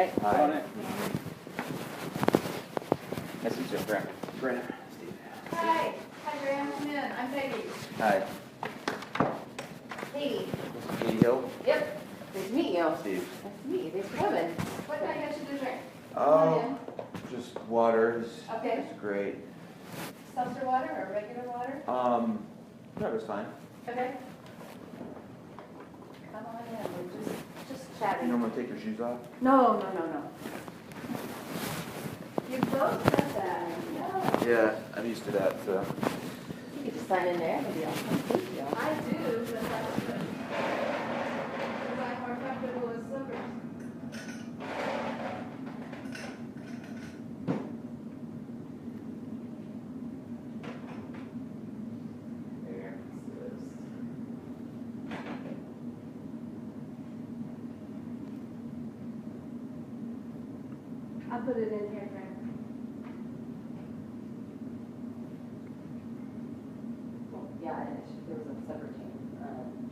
right. Hi. On it. Nice to meet you, Grant. Brent. Steve. Hi. Hi, Graham. Come in. I'm Peggy. Hi. Hey. Katie Hill. Yep. Nice to meet you. Steve. Nice to meet you. Thanks for coming. What can I get you to drink? Oh, just water. Okay. It's great. Seltzer water or regular water? That was fine. Okay. Come on in. We're just You chatting. normally take your shoes off? No. You both said that. No. Yeah, I'm used to that, so. You could just sign in there. Maybe I'll come see you. I do, but that's good. Because I'm more comfortable with slippers. I'll put it in here, Frank. Well, yeah, there was a separate team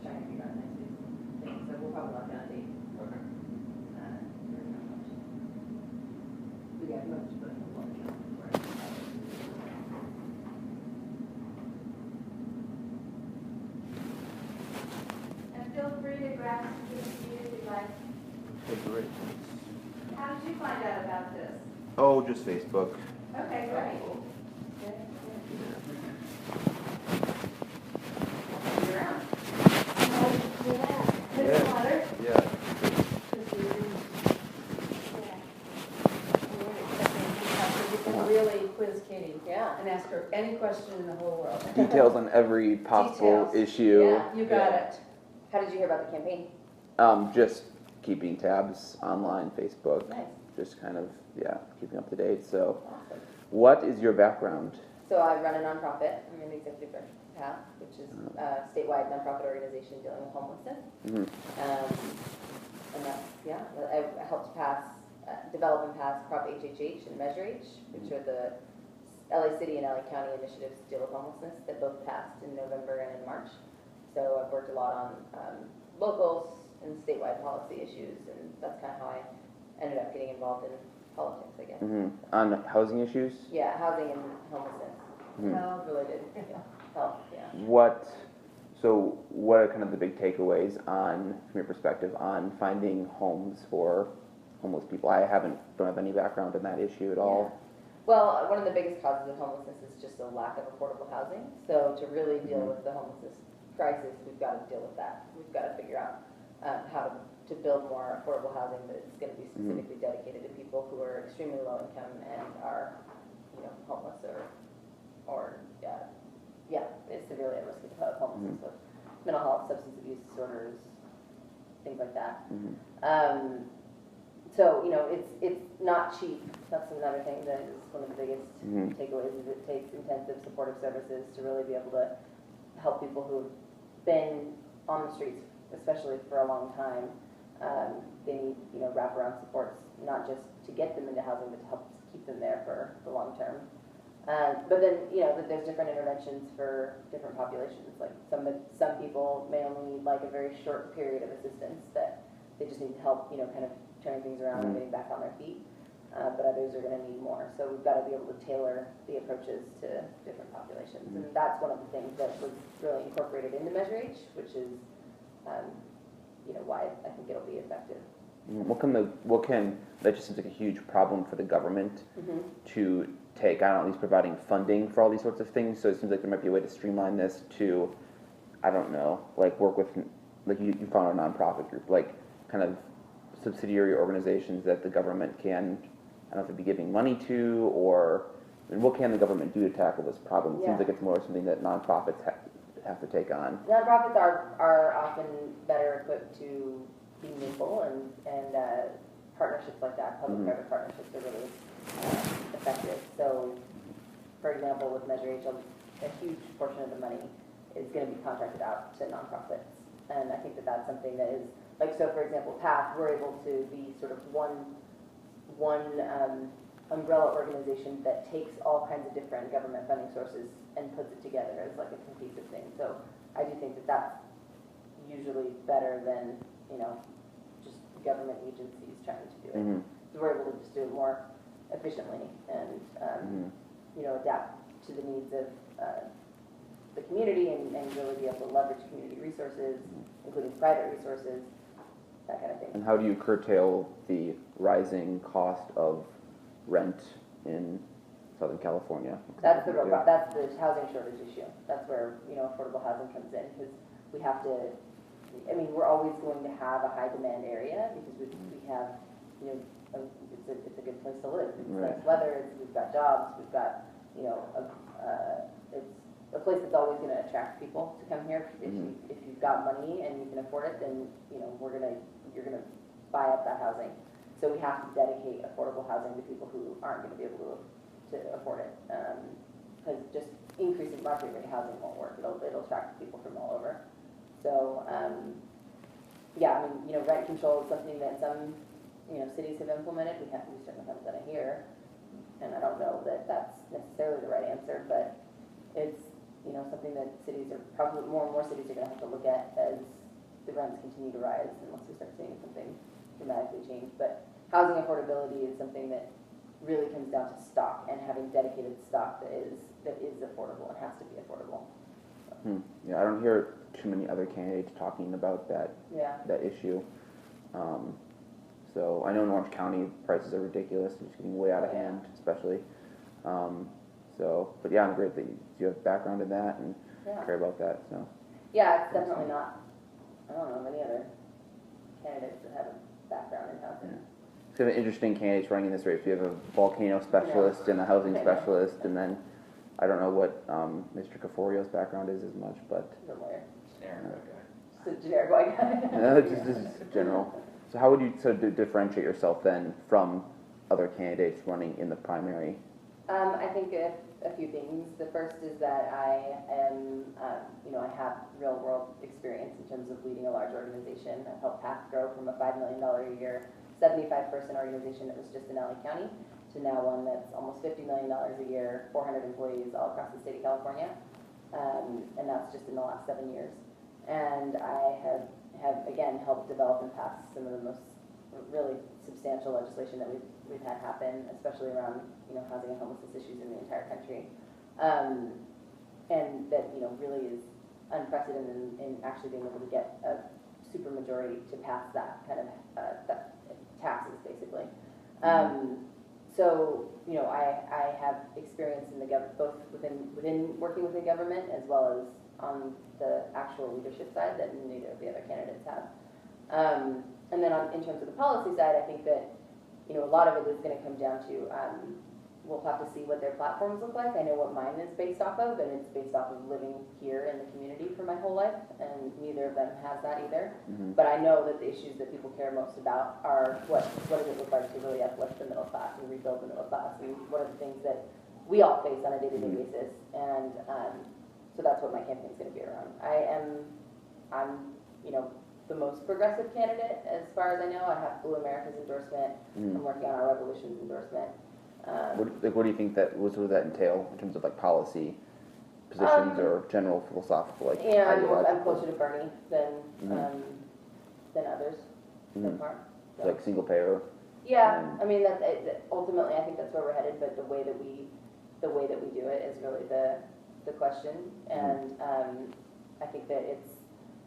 trying to figure out next week's thing, so we'll probably lock down a date. Okay. We got much, but we'll lock down for it. And feel free to grab some things if you'd like. Okay, great. How did you find out about this? Oh, just Facebook. Okay, great. Good. You're around. Yeah. Water. Yeah. You can really quiz Katie, yeah, and ask her any question in the whole world. Details on every possible Details. issue. Yeah, you got it. How did you hear about the campaign? Just keeping tabs online, Facebook. Nice. Just kind of, keeping up to date. So, Awesome. what is your background? So I run a nonprofit. I'm in the executive director of PATH, which is a statewide nonprofit organization dealing with homelessness. Mm-hmm. And that's, I helped develop and pass Prop HHH and Measure H, which are the LA City and LA County initiatives to deal with homelessness that both passed in November and in March. So I've worked a lot on locals and statewide policy issues, and that's kind of how I ended up getting involved in politics, I guess. Mm-hmm. On housing issues? Yeah, housing and homelessness. Mm-hmm. Health related. Health, yeah. What are kind of the big takeaways from your perspective, on finding homes for homeless people? I don't have any background in that issue at all. Yeah. Well, one of the biggest causes of homelessness is just a lack of affordable housing. So to really deal with the homelessness crisis, we've got to deal with that. We've got to figure out how to build more affordable housing that's going to be specifically dedicated to people who are extremely low income and are, homeless or is severely at risk of homelessness, with mental health, substance abuse disorders, things like that. So it's not cheap. That's another thing that is one of the biggest takeaways. Is it takes intensive supportive services to really be able to help people who've been on the streets, especially for a long time. They need wraparound supports, not just to get them into housing, but to help keep them there for the long term. But then there's different interventions for different populations. Like some people may only need like a very short period of assistance that they just need help, kind of turning things around and getting back on their feet. But others are going to need more. So we've got to be able to tailor the approaches to different populations. And that's one of the things that was really incorporated into Measure H, which is, why I think it'll be effective. That just seems like a huge problem for the government to take on, at least providing funding for all these sorts of things. So it seems like there might be a way to streamline this to, I don't know, like work with, like you found a nonprofit group, like kind of subsidiary organizations that the government can, I don't know if it'd be giving money to, or what can the government do to tackle this problem? It seems like it's more something that nonprofits have to take on. Nonprofits are often better equipped to be nimble, and partnerships like that, public-private partnerships, are really effective. So, for example, with Measure H, a huge portion of the money is going to be contracted out to nonprofits, and I think that that's something that is, like, so for example, PATH, we're able to be sort of one umbrella organization that takes all kinds of different government funding sources and puts it together as like a cohesive thing. So I do think that that's usually better than just government agencies trying to do it. we're able to just do it more efficiently and, adapt to the needs of the community and really be able to leverage community resources, including private resources, that kind of thing. And how do you curtail the rising cost of rent in Southern California? That's the housing shortage issue. That's where, affordable housing comes in, because we have to, we're always going to have a high demand area because we have, it's a good place to live. It's nice weather, we've got jobs, we've got, it's a place that's always going to attract people to come here. If you've got money and you can afford it, then, you're going to buy up that housing. So we have to dedicate affordable housing to people who aren't going to be able to afford it. Because just increasing market rate housing won't work. It'll attract people from all over. So, rent control is something that some, cities have implemented. We certainly haven't done it here. And I don't know that that's necessarily the right answer, but it's, something that cities are probably, more and more cities are going to have to look at as the rents continue to rise unless we start seeing something dramatically change. But housing affordability is something that really comes down to stock and having dedicated stock that is affordable and has to be affordable. Yeah, I don't hear too many other candidates talking about that issue. So I know in Orange County prices are ridiculous and it's getting way out of hand, especially. But yeah, I'm great that you have background in that and care about that. So yeah, it's definitely not. I don't know many other candidates that have a background in housing. Yeah. So interesting candidates running in this race. We have a volcano specialist and a housing specialist, and then I don't know what Mr. Caforio's background is as much, but he's a lawyer. Generic generic white guy. No, just general. So how would you differentiate yourself then from other candidates running in the primary? I think a few things. The first is that I am, I have real world experience in terms of leading a large organization. I've helped PATH grow from a $5 million a year, 75-person organization that was just in LA County to now one that's almost $50 million a year, 400 employees all across the state of California. And that's just in the last 7 years. And I have again helped develop and pass some of the most really substantial legislation that we've had happen, especially around housing and homelessness issues in the entire country, and that really is unprecedented in actually being able to get a super majority to pass that kind of that taxes basically. So I have experience in the both within working within government as well as on the actual leadership side that neither of the other candidates have. And then in terms of the policy side, I think that a lot of it is going to come down to we'll have to see what their platforms look like. I know what mine is based off of, and it's based off of living here in the community for my whole life, and neither of them has that either. But I know that the issues that people care most about are what does it look like to really uplift the middle class and rebuild the middle class, and what are the things that we all face on a day-to-day basis. And so that's what my campaign is going to be around. I'm the most progressive candidate as far as I know. I have Blue America's endorsement. I'm working on our Revolution's endorsement. What do you think what would that entail in terms of like policy positions or general philosophical I'm closer to Bernie than others so far. So. Like single payer. Yeah, ultimately I think that's where we're headed. But the way that we do it is really the question, and I think that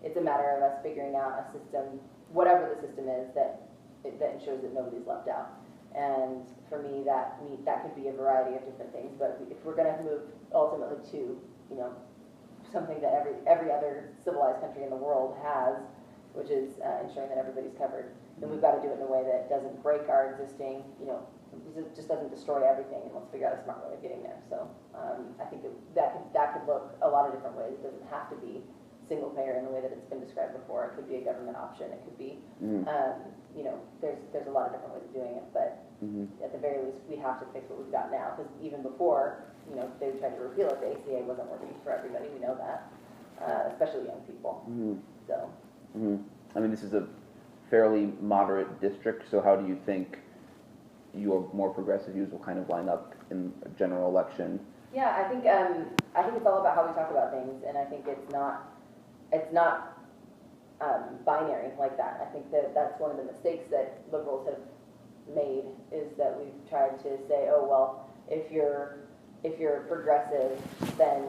it's a matter of us figuring out a system, whatever the system is, that ensures that nobody's left out. And for me, that could be a variety of different things. But if we're going to move ultimately to something that every other civilized country in the world has, which is ensuring that everybody's covered, then we've got to do it in a way that doesn't break our existing, just doesn't destroy everything. And let's figure out a smart way of getting there. So I think that could look a lot of different ways. It doesn't have to be single payer in the way that it's been described before. It could be a government option. It could be, there's a lot of different ways of doing it. But at the very least, we have to fix what we've got now. Because even before, they tried to repeal it, the ACA wasn't working for everybody. We know that, especially young people. So. This is a fairly moderate district. So how do you think your more progressive views will kind of line up in a general election? Yeah, I think it's all about how we talk about things, and I think it's not binary like that. I think that's one of the mistakes that liberals made is that we've tried to say, oh, well, if you're progressive, then,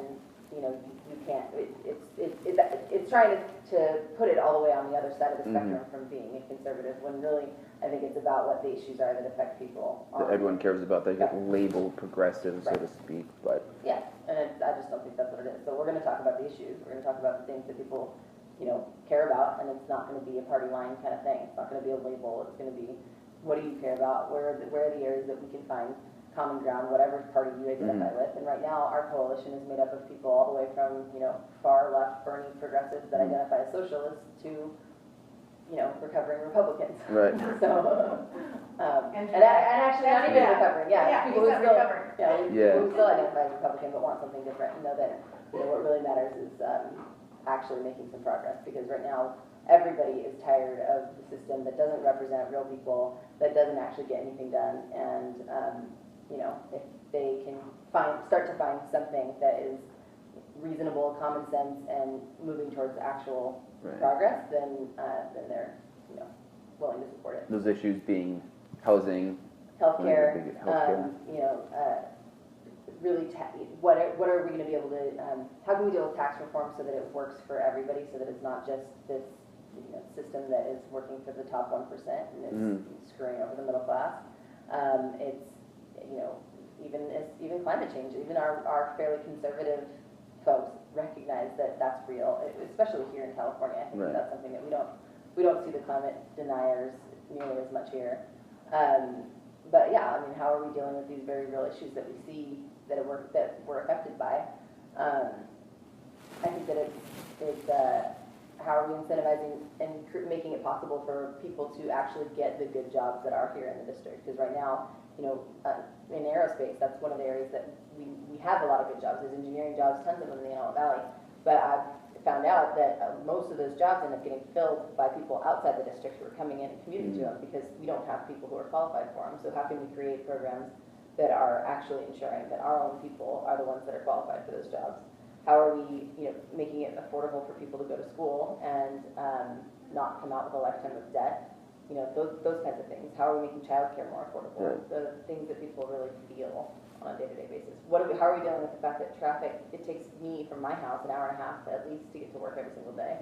you know, you can't, it's trying to put it all the way on the other side of the spectrum from being a conservative, when really, I think it's about what the issues are that affect people. That everyone cares about, they get labeled progressive, so to speak, but. Yeah, and I just don't think that's what it is. So we're gonna talk about the issues, we're gonna talk about the things that people, you know, care about, and it's not gonna be a party line kind of thing. It's not gonna be a label, it's gonna be, what do you care about? Where are the areas that we can find common ground, whatever party you identify with. And right now, our coalition is made up of people all the way from, you know, far left Bernie progressives that identify as socialists to, you know, recovering Republicans. Right. So, and actually not even recovering, people who still, people who still identify as Republican but want something different, and know that, you know, what really matters is actually making some progress, because right now everybody is tired of the system that doesn't represent real people, that doesn't actually get anything done, and you know, if they can start to find something that is reasonable, common sense, and moving towards actual progress, then they're, you know, willing to support it. Those issues being housing, healthcare, you know, really, what are we going to be able to? How can we deal with tax reform so that it works for everybody, so that it's not just this, you know, system that is working for the top 1% and it's screwing over the middle class. It's, you know, even climate change, even our fairly conservative folks recognize that that's real, especially here in California. I think that's something that we don't see the climate deniers nearly as much here. But yeah, I mean, how are we dealing with these very real issues that we see that we're affected by? I think that it's how are we incentivizing and making it possible for people to actually get the good jobs that are here in the district? Because right now, you know, in aerospace, that's one of the areas that we have a lot of good jobs. There's engineering jobs, tons of them in the Antelope Valley. But I've found out that most of those jobs end up getting filled by people outside the district who are coming in and commuting to them, because we don't have people who are qualified for them. So how can we create programs that are actually ensuring that our own people are the ones that are qualified for those jobs? How are we, you know, making it affordable for people to go to school and not come out with a lifetime of debt? You know, those kinds of things. How are we making childcare more affordable? The things that people really feel on a day-to-day basis. How are we dealing with the fact that traffic, it takes me from my house an hour and a half at least to get to work every single day?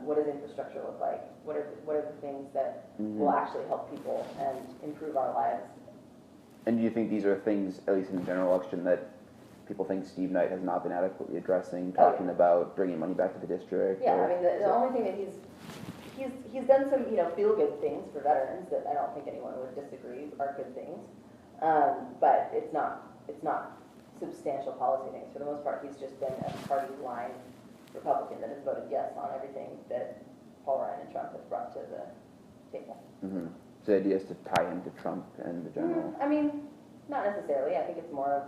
What does infrastructure look like? What are the things that will actually help people and improve our lives? And do you think these are things, at least in the general election, that people think Steve Knight has not been adequately addressing, talking about bringing money back to the district? Yeah, I mean, the only thing that he's done some, you know, feel-good things for veterans that I don't think anyone would disagree are good things, but it's not substantial policy things. For the most part, he's just been a party line Republican that has voted yes on everything that Paul Ryan and Trump have brought to the table. So the idea is to tie him to Trump and the general. I mean, not necessarily. I think it's more of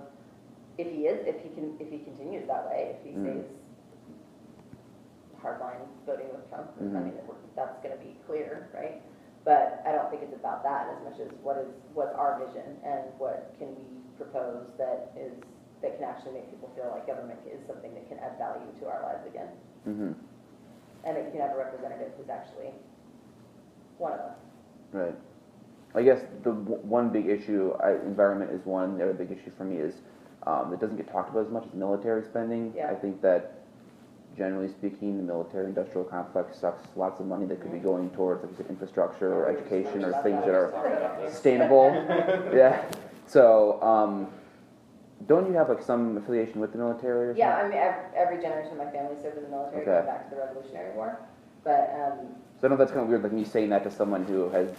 if he continues that way, if he stays hardline voting with Trump, I mean, that's going to be clear, right? But I don't think it's about that as much as what's our vision and what can we propose that can actually make people feel like government is something that can add value to our lives again, and that you can have a representative who's actually one of us. Right. I guess the one big issue, environment is one. The other big issue for me is that doesn't get talked about as much as military spending. Yeah. I think that, generally speaking, the military-industrial complex sucks lots of money that could be going towards, like you said, infrastructure or education or things that are sustainable. Yeah. So, don't you have like some affiliation with the military or something? Yeah, I mean, every generation of my family served in the military, going back to the Revolutionary War. But so I know that's kind of weird, like me saying that to someone who has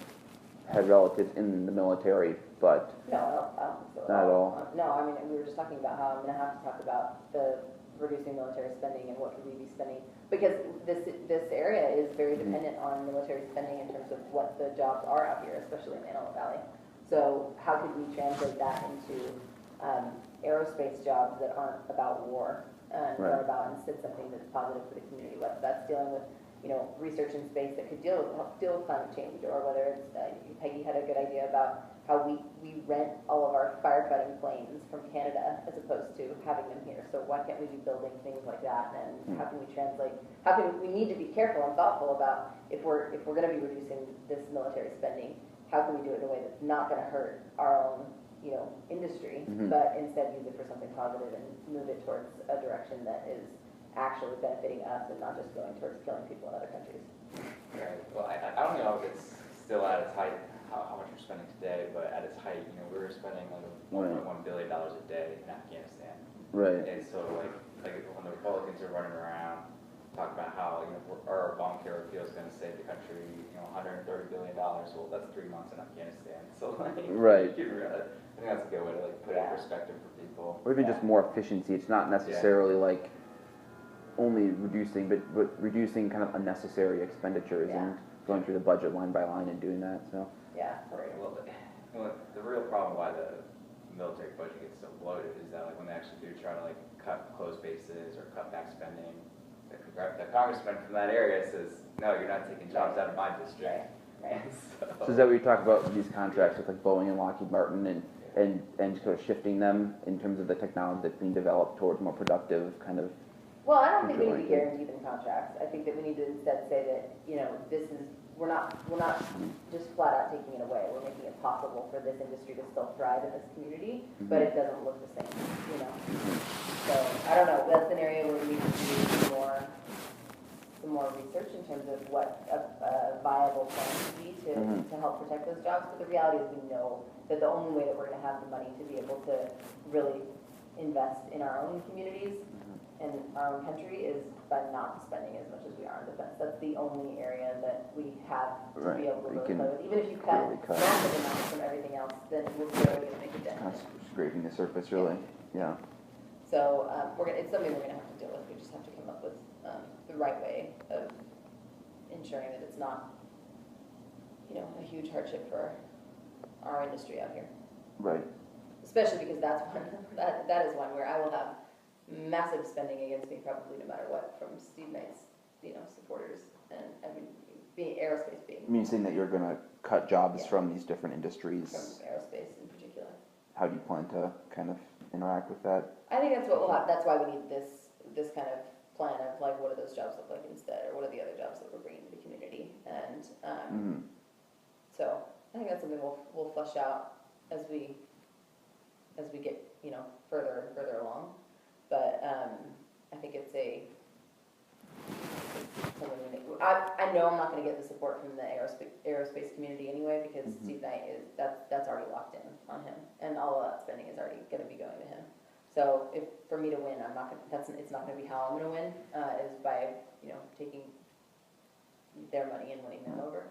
had relatives in the military, but no, I don't think so. Not at all. No, I mean, we were just talking about how I'm going to have to talk about the reducing military spending and what could we be spending, because this area is very dependent on military spending in terms of what the jobs are out here, especially in the Antelope Valley. So how could we translate that into aerospace jobs that aren't about war and are about instead something that's positive for the community, whether that's dealing with, you know, research in space that could deal with climate change, or whether it's Peggy had a good idea about how we rent all of our firefighting planes from Canada as opposed to having them here. So why can't we be building things like that? And how can we translate? We need to be careful and thoughtful about if we're going to be reducing this military spending. how can we do it in a way that's not gonna hurt our own, you know, industry, Mhm. but instead use it for something positive and move it towards a direction that is actually benefiting us and not just going towards killing people in other countries. Right, well, I don't know if it's still at its height, how much we're spending today, but at its height, you know, we were spending like $1.1 billion a day in Afghanistan. Right. And so like when the Republicans are running around, talking about how, you know, our Obamacare repeal is gonna save the country, you know, $130 billion, well, that's 3 months in Afghanistan, so like. Right. I think that's a good way to like put it in perspective for people. Or even just more efficiency. It's not necessarily like only reducing, but reducing kind of unnecessary expenditures and going through the budget line by line and doing that. So. Yeah. Right. Well, the real problem why the military budget gets so bloated is that like when they actually do try to like close bases or cut back spending, the congressman from that area says, no, you're not taking jobs out of my district. Right. So is that what you talk about with these contracts with like Boeing and Lockheed Martin and sort of shifting them in terms of the technology that's being developed towards more productive kind of? Well, I don't think we need to guarantee them contracts. I think that we need to instead say that, you know, we're not just flat out taking it away. We're making it possible for this industry to still thrive in this community, but it doesn't look the same, you know. So I don't know. That's an area where we need to do some more research in terms of what a viable plan would be to help protect those jobs. But the reality is, we know that the only way that we're going to have the money to be able to really invest in our own communities and our own country is by not spending as much as we are on defense. That's the only area that we have to be able to really play with. Even if you cut massive amounts from everything else, then we're still going to make a dent. That's scraping the surface, really. Yeah. So it's something we're going to have to deal with. We just have to come up with the right way of ensuring that it's not, you know, a huge hardship for our industry out here. Right. Especially because that is one where I will have massive spending against me probably no matter what from Steve Knight's, you know, supporters, and I mean, being aerospace being. I mean, saying that you're going to cut jobs from these different industries. From aerospace in particular. How do you plan to kind of interact with that? I think that's what we'll have. That's why we need this kind of plan of like, what do those jobs look like instead, or what are the other jobs that we're bringing to the community, and so I think that's something we'll flesh out as we get, you know, further and further along. But I think it's something I know I'm not going to get the support from the aerospace community anyway, because Steve Knight that's already locked in on him, and all of that spending is already going to be going to him. So if for me to win, it's not going to be how I'm going to win, is by, you know, taking their money and winning them over.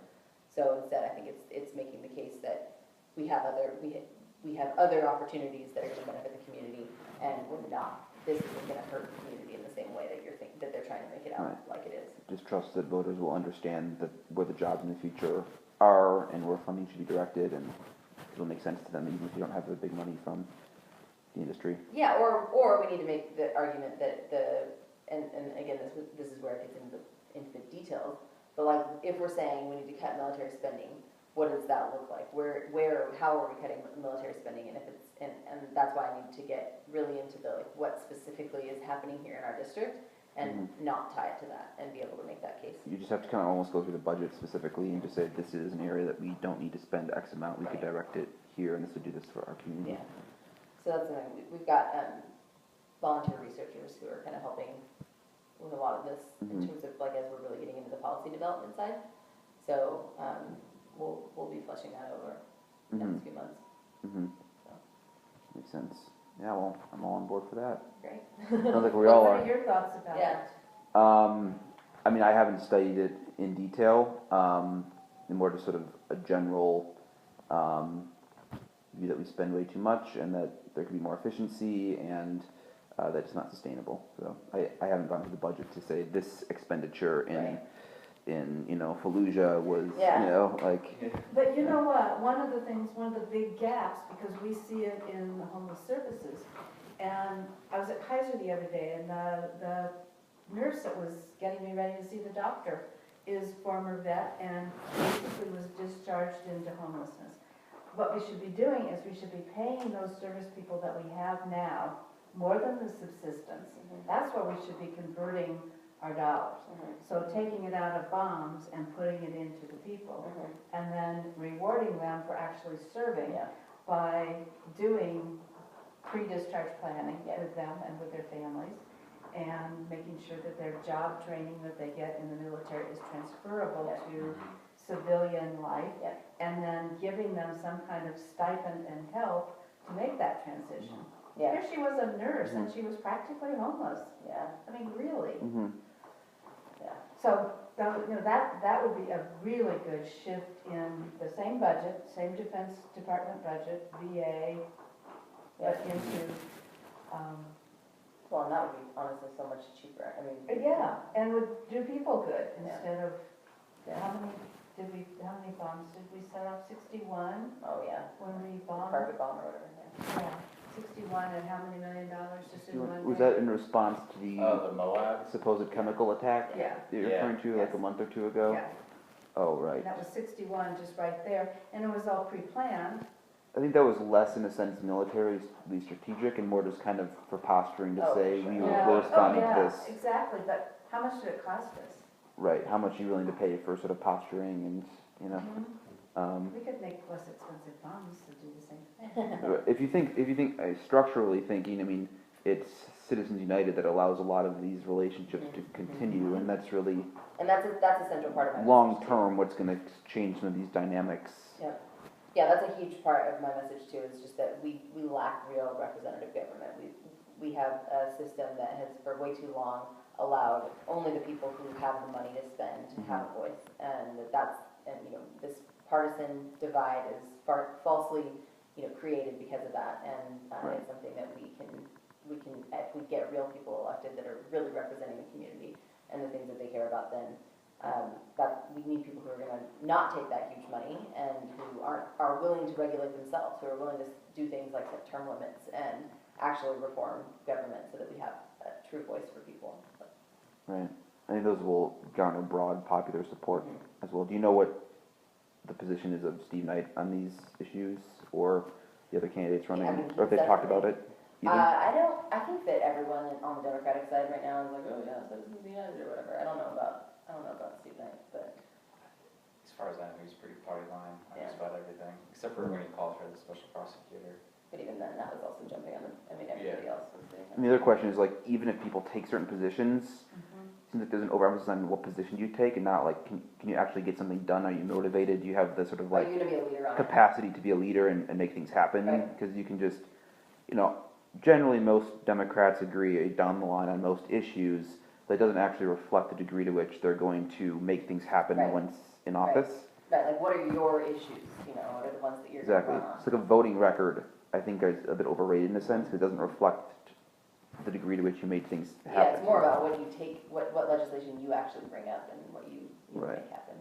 So instead, I think it's making the case that we have other opportunities that are going to benefit the community, and we're not. This isn't going to hurt the community in the same way that that they're trying to make it out like it is. Just trust that voters will understand that where the jobs in the future are and where funding should be directed, and it'll make sense to them even if you don't have the big money from the industry. Yeah, or we need to make the argument that and again, this is where it gets into the details, but like if we're saying we need to cut military spending, what does that look like? How are we cutting military spending? And if it's and that's why I need to get really into the like what specifically is happening here in our district, and not tie it to that, and be able to make that case. You just have to kind of almost go through the budget specifically and just say this is an area that we don't need to spend X amount. We could direct it here, and this would do this for our community. Yeah. So that's something we've got volunteer researchers who are kind of helping with a lot of this in terms of like as we're really getting into the policy development side. So we'll be fleshing that over in the next few months. So. Makes sense. Yeah, well, I'm all on board for that. Great. Sounds like we all What are. are your thoughts about it? I mean, I haven't studied it in detail. More just sort of a general view that we spend way too much, and that there could be more efficiency, and that it's not sustainable. So I haven't gone to the budget to say this expenditure in you know, Fallujah was you know, like. But you know what, one of the big gaps, because we see it in the homeless services, and I was at Kaiser the other day, and the nurse that was getting me ready to see the doctor is former vet and basically was discharged into homelessness. What we should be doing is we should be paying those service people that we have now more than the subsistence. That's where we should be converting our dollars. Mhm. So taking it out of bombs and putting it into the people, Mhm. and then rewarding them for actually serving Yeah. by doing pre-discharge planning Yeah. with them and with their families, and making sure that their job training that they get in the military is transferable Yeah. to civilian life, Yeah. and then giving them some kind of stipend and help to make that transition. Yeah. Here she was a nurse and she was practically homeless. Yeah. I mean, really. Mm-hmm. Yeah. So, that would be a really good shift in the same budget, same Defense Department budget, VA, but into, Well, and that would be honestly so much cheaper. I mean. yeah, and would do people good Yeah. instead of, Yeah. how many bombs did we set up? 61 Oh, yeah. when we bombed? Carpet bomb or whatever, yeah. Yeah, 61, and how many $1 million just in one day? Was that in response to the Oh, the Moab? supposed chemical attack Yeah, that you're Yeah. referring to like a Yes. month or two ago? yeah, Oh, right. and that was 61 just right there, and it was all pre-planned. I think that was less in a sense militarily strategic and more just kind of for posturing to Oh, say sure. we Yeah. were responding Oh, to yeah, this. exactly, but how much did it cost us? Right, how much are you willing to pay for sort of posturing and, you know. We could make less expensive bombs to do the same thing. If you think structurally thinking, I mean, it's Citizens United that allows a lot of these relationships to continue, and that's really And that's a central part of my message, long too. term what's going to change some of these dynamics. Yeah. Yeah, that's a huge part of my message too, is just that we lack real representative government. We have a system that has for way too long allowed only the people who have the money to spend to have a voice. And this partisan divide is falsely, created because of that. And Right. it's something that we can, if we get real people elected that are really representing the community and the things that they care about, then that we need people who are going to not take that huge money and who are willing to regulate themselves, who are willing to do things like set term limits and actually reform government so that we have a true voice for people. Right. I think those will garner broad popular support as well. Do you know what the position is of Steve Knight on these issues or the other candidates running, Yeah, I mean, or if they talked about it? Either? I think that everyone on the Democratic side right now is like, oh yeah, Citizens United or whatever. I don't know about Steve Knight, but As far as I know, he's pretty party line on Yeah. just about everything, except for when he called for the special prosecutor. even then, that was also jumping on the. I mean, everybody else was doing And the other question is like, even if people take certain positions, it seems like there's an overemphasis on what position you take and not like, can you actually get something done? Are you motivated? Do you have the sort of Are like you gonna be a leader on it? capacity to be a leader and make things happen? Right. Because you can just, generally most Democrats agree down the line on most issues, but it doesn't actually reflect the degree to which they're going to make things happen Right. once in Right. office. Right, like what are your issues, what are the ones that you're gonna Exactly. run on? It's like a voting record, I think is a bit overrated in a sense, because it doesn't reflect the degree to which you made things happen. Yeah, it's more about what you take, what legislation you actually bring up and what you Right. make happen.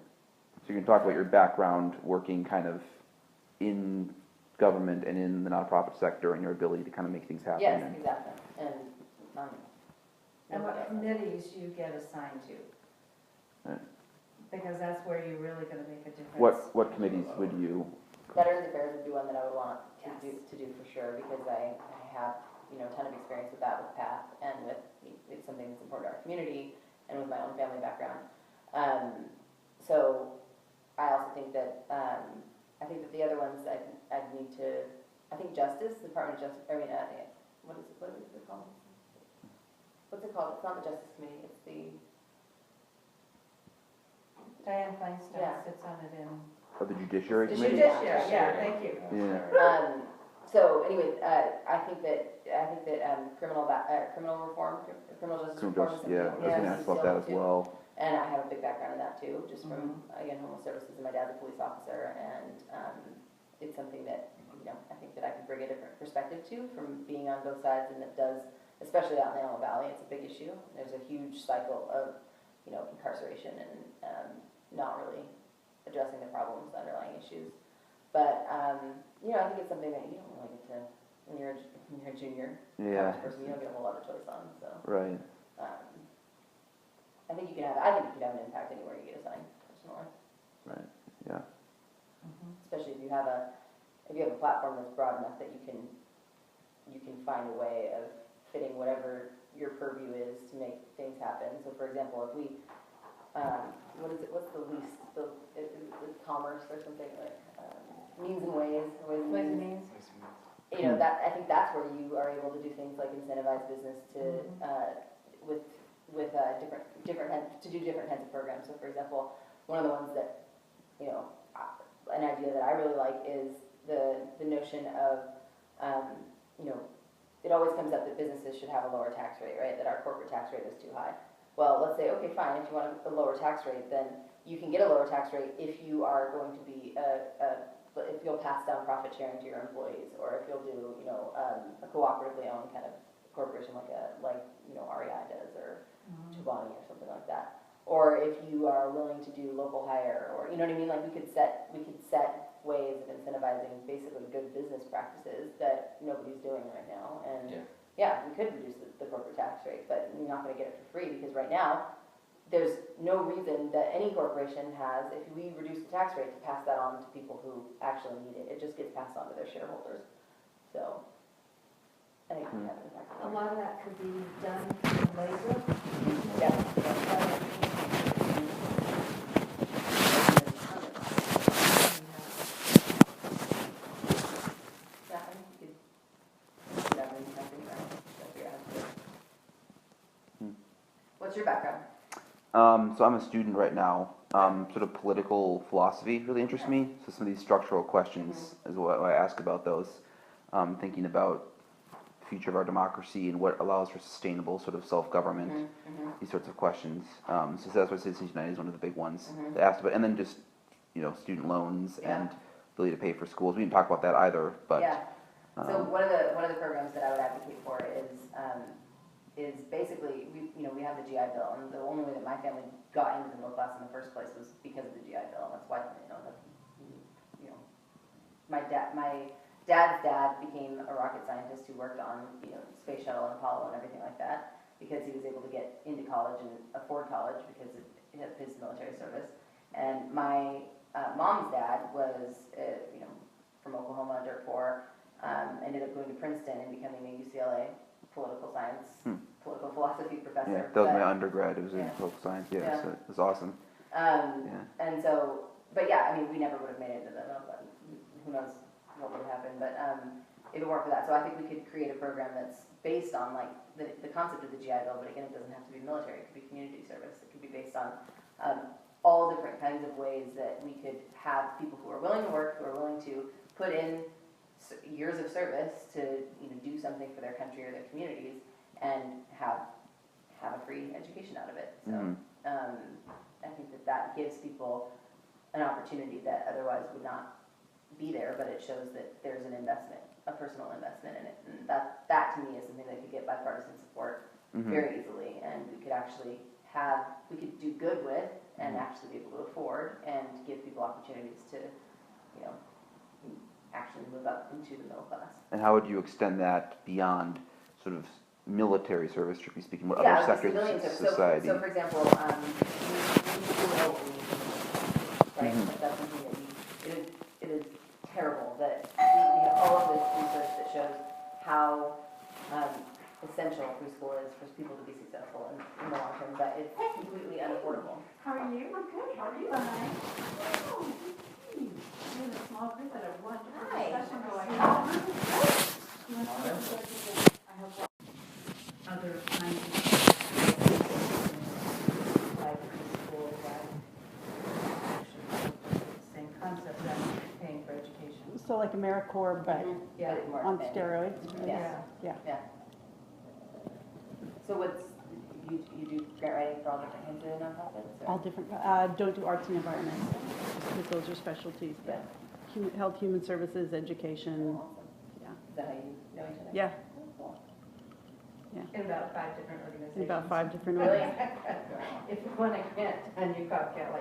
So you can talk about your background working kind of in government and in the nonprofit sector and your ability to kind of make things happen. Yes, and- exactly, And what committees you get assigned to. Right. Because that's where you're really gonna make a difference. What committees would you, Veterans Affairs would be one that I would want Yes. to do for sure, because I have, a ton of experience with that, with PATH, and with, it's something that's important to our community, and with my own family background. So, I also think that, the other ones, I'd need to, I think Justice, the Department of Justice, what is it called? What's it called? It's not the Justice Committee, it's the, Diane Feinstein Yeah. sits on it in. or the Judiciary The Committee? Judiciary, yeah, thank you. Yeah. So anyway, I think that criminal reform, criminal justice Criminal reform is justice, something yeah, I that was we gonna need ask to about deal that with as too. well. And I have a big background in that too, just from, again, homeless services, and my dad's a police officer, and it's something that, I think that I can bring a different perspective to from being on both sides, and it does, especially out in the Alamo Valley, it's a big issue. There's a huge cycle of, incarceration and not really addressing the problems, the underlying issues. But, I think it's something that you don't really get to, when you're a junior Yeah. college person, you don't get a whole lot of choice on, so. Right. I think you can have an impact anywhere you get assigned, personally. Right. Yeah. Especially if you have a platform that's broad enough that you can find a way of fitting whatever your purview purview is to make things happen. So for example, if we, what's the least, commerce or something like, means and ways and means. You know, that, I think that's where you are able to do things like incentivize business to, with different kinds of programs. So for example, one of the ones that, you know, an idea that I really like is the notion of, you know, it always comes up that businesses should have a lower tax rate, right? That our corporate tax rate is too high. Well, let's say, okay, fine, if you want a lower tax rate, then you can get a lower tax rate if you are going to be if you'll pass down profit sharing to your employees, or if you'll do, you know, a cooperatively owned kind of corporation like you know, REI does, or Chobani or something like that. Or if you are willing to do local hire, or, you know what I mean? Like we could set ways of incentivizing basically good business practices that nobody's doing right now. And yeah, we could reduce the corporate tax rate, but you're not going to get it for free, because right now there's no reason that any corporation has, if we reduce the tax rate, to pass that on to people who actually need it. It just gets passed on to their shareholders. So I think we have an impact. A lot of that could be done in labor. What's your background? So I'm a student right now. Sort of political philosophy really interests me. So some of these structural questions is what I ask about those. Thinking about the future of our democracy and what allows for sustainable sort of self-government. These sorts of questions. So that's why Citizens United is one of the big ones to ask about. And then just, you know, student loans and ability to pay for schools. We didn't talk about that either, but. So one of the programs that I would advocate for is basically, we have the GI Bill, and the only way that my family got into the middle class in the first place was because of the GI Bill. That's why, my dad's dad became a rocket scientist who worked on, space shuttle and Apollo and everything like that, because he was able to get into college and afford college because of his military service. And my mom's dad was, from Oklahoma, dirt poor, ended up going to Princeton and becoming a UCLA political science, political philosophy professor. Yeah, that was my undergrad. It was in political science. Yeah, so it was awesome. And so, but yeah, I mean, we never would have made it into the middle class. Who knows what would have happened? But if it weren't for that, so I think we could create a program that's based on like the concept of the GI Bill, but again, it doesn't have to be military. It could be community service. It could be based on all different kinds of ways that we could have people who are willing to work, who are willing to put in years of service to do something for their country or their communities, and have a free education out of it. So I think that gives people an opportunity that otherwise would not be there, but it shows that there's an investment, a personal investment in it, and that to me is something that could get bipartisan support very easily, and we could actually do good with, and actually be able to afford, and give people opportunities to actually move up into the middle class. And how would you extend that beyond sort of military service, strictly speaking? What other sectors of society? So for example, we right? Like that's something that it is terrible that we have all of this research that shows how essential preschool is for people to be successful in the long term, but it's completely unaffordable. How are you? We're good. How are you? You're in a small group at a wonderful discussion going on. I have other kinds of like preschool, same concept as paying for education. So like AmeriCorps, but on steroids? Yeah. So you do grant writing for all different kinds of nonprofits? Or? All different, don't do arts and environment, because those are specialties, but health, human services, education, Is that how you know each other? yeah. Cool. In about 5 different organizations. In about 5 different Really? If you want to grant, and you got Kelly.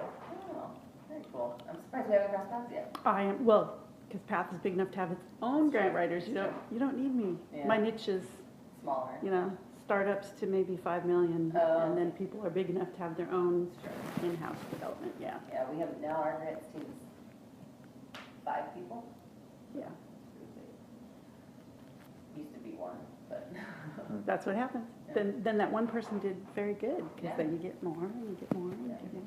Oh, very cool. I'm surprised we haven't crossed paths yet. I am, well, because PATH is big enough to have its own grant writers, you don't need me. Yeah. My niche is, Smaller. startups to maybe 5 million, and then people are big enough to have their own in-house development, yeah. Yeah, we have, now our grants team is 5 people. Yeah, Used to be 1, but. that's what happens. Yeah. then that one person did very good, because then you get more, and you get more, and you get more.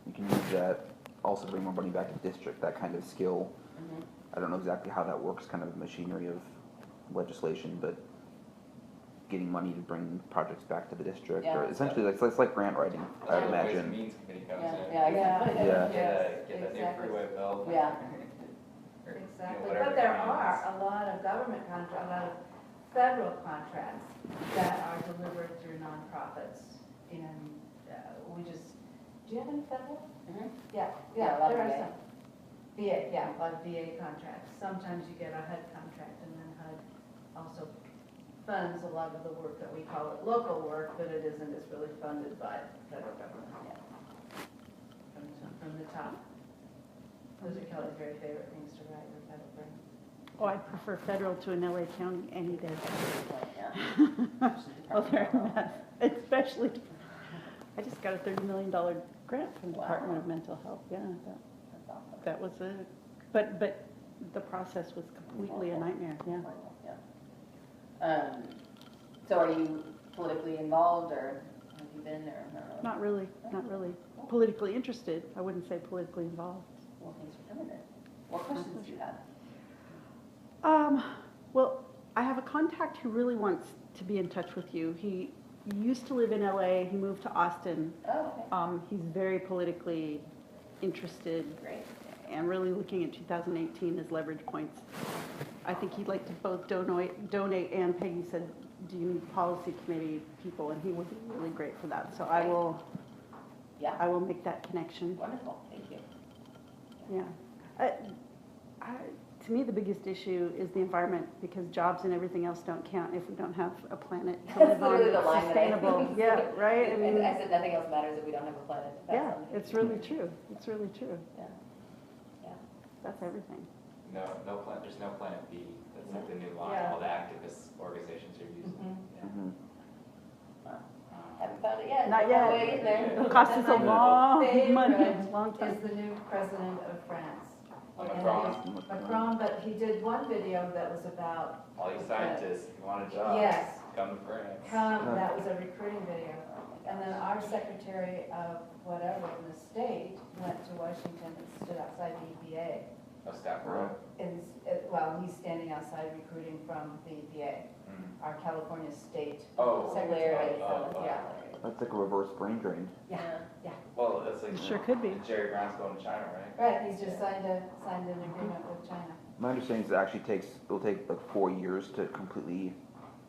You can use that, also bring more money back to district, that kind of skill. Mhm. I don't know exactly how that works, kind of the machinery of legislation, but getting money to bring projects back to the district, Yeah. or essentially, it's like grant writing, I would That's where the Ways and imagine. Means Committee comes Yeah, in. yeah, exactly. Yeah. Get that new Exactly. freeway built. Yeah. Or, you know, Exactly, whatever but there county are needs. a lot of government contracts, a lot of federal contracts that are delivered through nonprofits. And we just, do you have any federal? Mhm. Yeah, Yeah, a lot of there are VA. some. VA, yeah, a lot of VA contracts. Sometimes you get a HUD contract, and then HUD also funds a lot of the work that we call it local work, but it isn't, it's really funded by the federal government. From the top. Those are Kelly's very favorite things to write, or federal grant. Oh, I prefer federal to an LA County any day. Yeah. Well, they're a mess, especially, I just got a $30 million grant from the Wow. Department of Mental Health, yeah, That's awesome. that was but the process was completely a nightmare, yeah. Yeah. So are you politically involved, or have you been, or? I don't know. Not really politically interested, I wouldn't say politically involved. Well, thanks for coming in. What questions do you have? Well, I have a contact who really wants to be in touch with you. He used to live in LA, he moved to Austin. Oh, okay. He's very politically interested Great. and really looking at 2018 as leverage points. I think he'd like to both donate, and Peggy said, do you need policy committee people? And he would be really great for that. So I Yeah, will make that connection. wonderful, thank you. Yeah. To me, the biggest issue is the environment, because jobs and everything else don't count if we don't have a planet to That's live on literally the that's line that I sustainable. use. Yeah, right? I mean, I said nothing else matters if we don't have a planet to pass yeah, on. it's really true. It's really true. Yeah. Yeah. That's everything. No plan, there's no plan B. That's like the new line Yeah. all the activist organizations are using. Mhm. Yeah. Mhm. Haven't found it yet. Not On yet. the way getting there. It'll cost us a My long favorite money, long time. Is the new president of France. Macron. Macron, but he did one video that was about. All you scientists, if you want a job, Yes. come to France. That was a recruiting video. And then our secretary of whatever in the state went to Washington and stood outside the EPA. No staff room. Well, he's standing outside recruiting from the EPA, our California state Oh. secretary. Yeah. That's like a reverse brain drain. Yeah, yeah. Well, that's like. It sure could be. Jerry Brown's going to China, right? Right, he's just signed an agreement with China. My understanding is it actually it'll take like 4 years to completely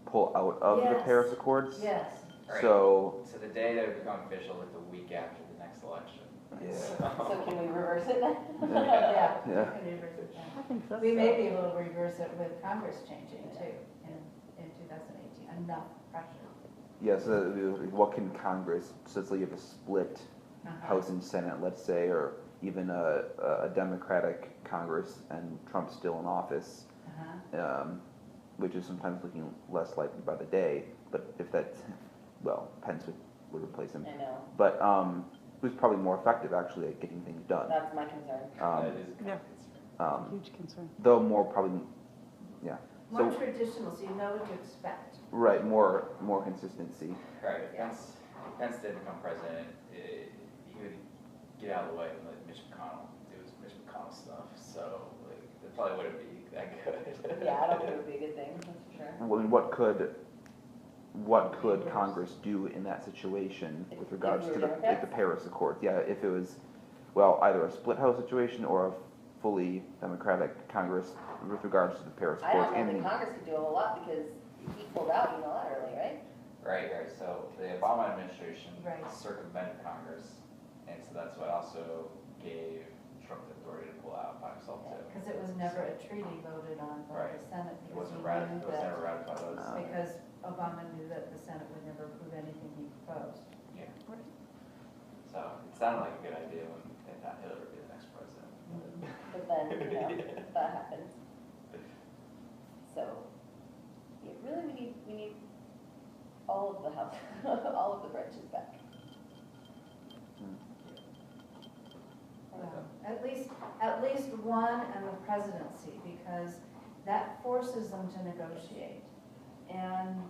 pull out of the Yes. Paris Accords. Yes. Right. So, So the day that it become official is the week after the next election. yeah. So can we reverse it then? Yeah. Yeah. we can reverse it then. I think so. We may be able to reverse it with Congress changing too in 2018, enough pressure. Yeah, so what can Congress, so it's like you have a split Uh-huh. House and Senate, let's say, or even a Democratic Congress and Trump's still in office, Uh-huh. which is sometimes looking less likely by the day, but if that, well, Pence would replace him. I know, But it was probably more effective actually at getting things done. that's my concern. That is kind Yeah. of concern. Huge concern. Though more probably, yeah. More So, traditional, so you know what to expect. right, more consistency. Right, if Pence did become president, he would get out of the way and let Mitch McConnell do his Mitch McConnell stuff, so like, it probably wouldn't be that good. Yeah, I don't think it would be a good thing, that's for sure. Well, I mean, what could Congress do in that situation with regards If we to were the Democrats? Paris Accords? Yeah, if it was, well, either a split House situation or a fully Democratic Congress with regards to the Paris I Accords. don't know And that Congress could do a whole lot because he pulled out unilaterally, right? Right, so the Obama administration Right. circumvented Congress, and so that's what also gave Trump the authority to pull out by himself too. Because it was never a treaty voted on by the Right. Senate. It Because wasn't he ratified, knew it was that- never ratified by the Senate. Because Obama knew that the Senate would never approve anything he proposed. Yeah. So it sounded like a good idea when they thought Hillary would be the next president. But then, that happens. So, yeah, really, we need all of the house, all of the branches back. At least one and the presidency, because that forces them to negotiate. And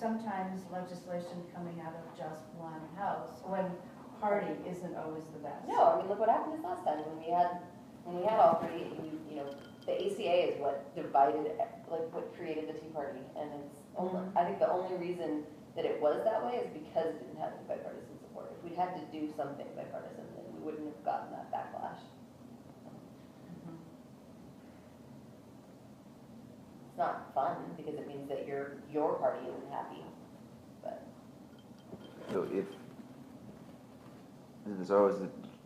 sometimes legislation coming out of just one house, one party isn't always the best. No, I mean, look what happened this last time, when we had all three, you know, the ACA is what divided, like, what created the Tea Party, and it's only, I think the only reason that it was that way is because it didn't have any bipartisan support. If we'd had to do something bipartisan, then we wouldn't have gotten that backlash. It's not fun, because it means that your party isn't happy, but. So if, there's always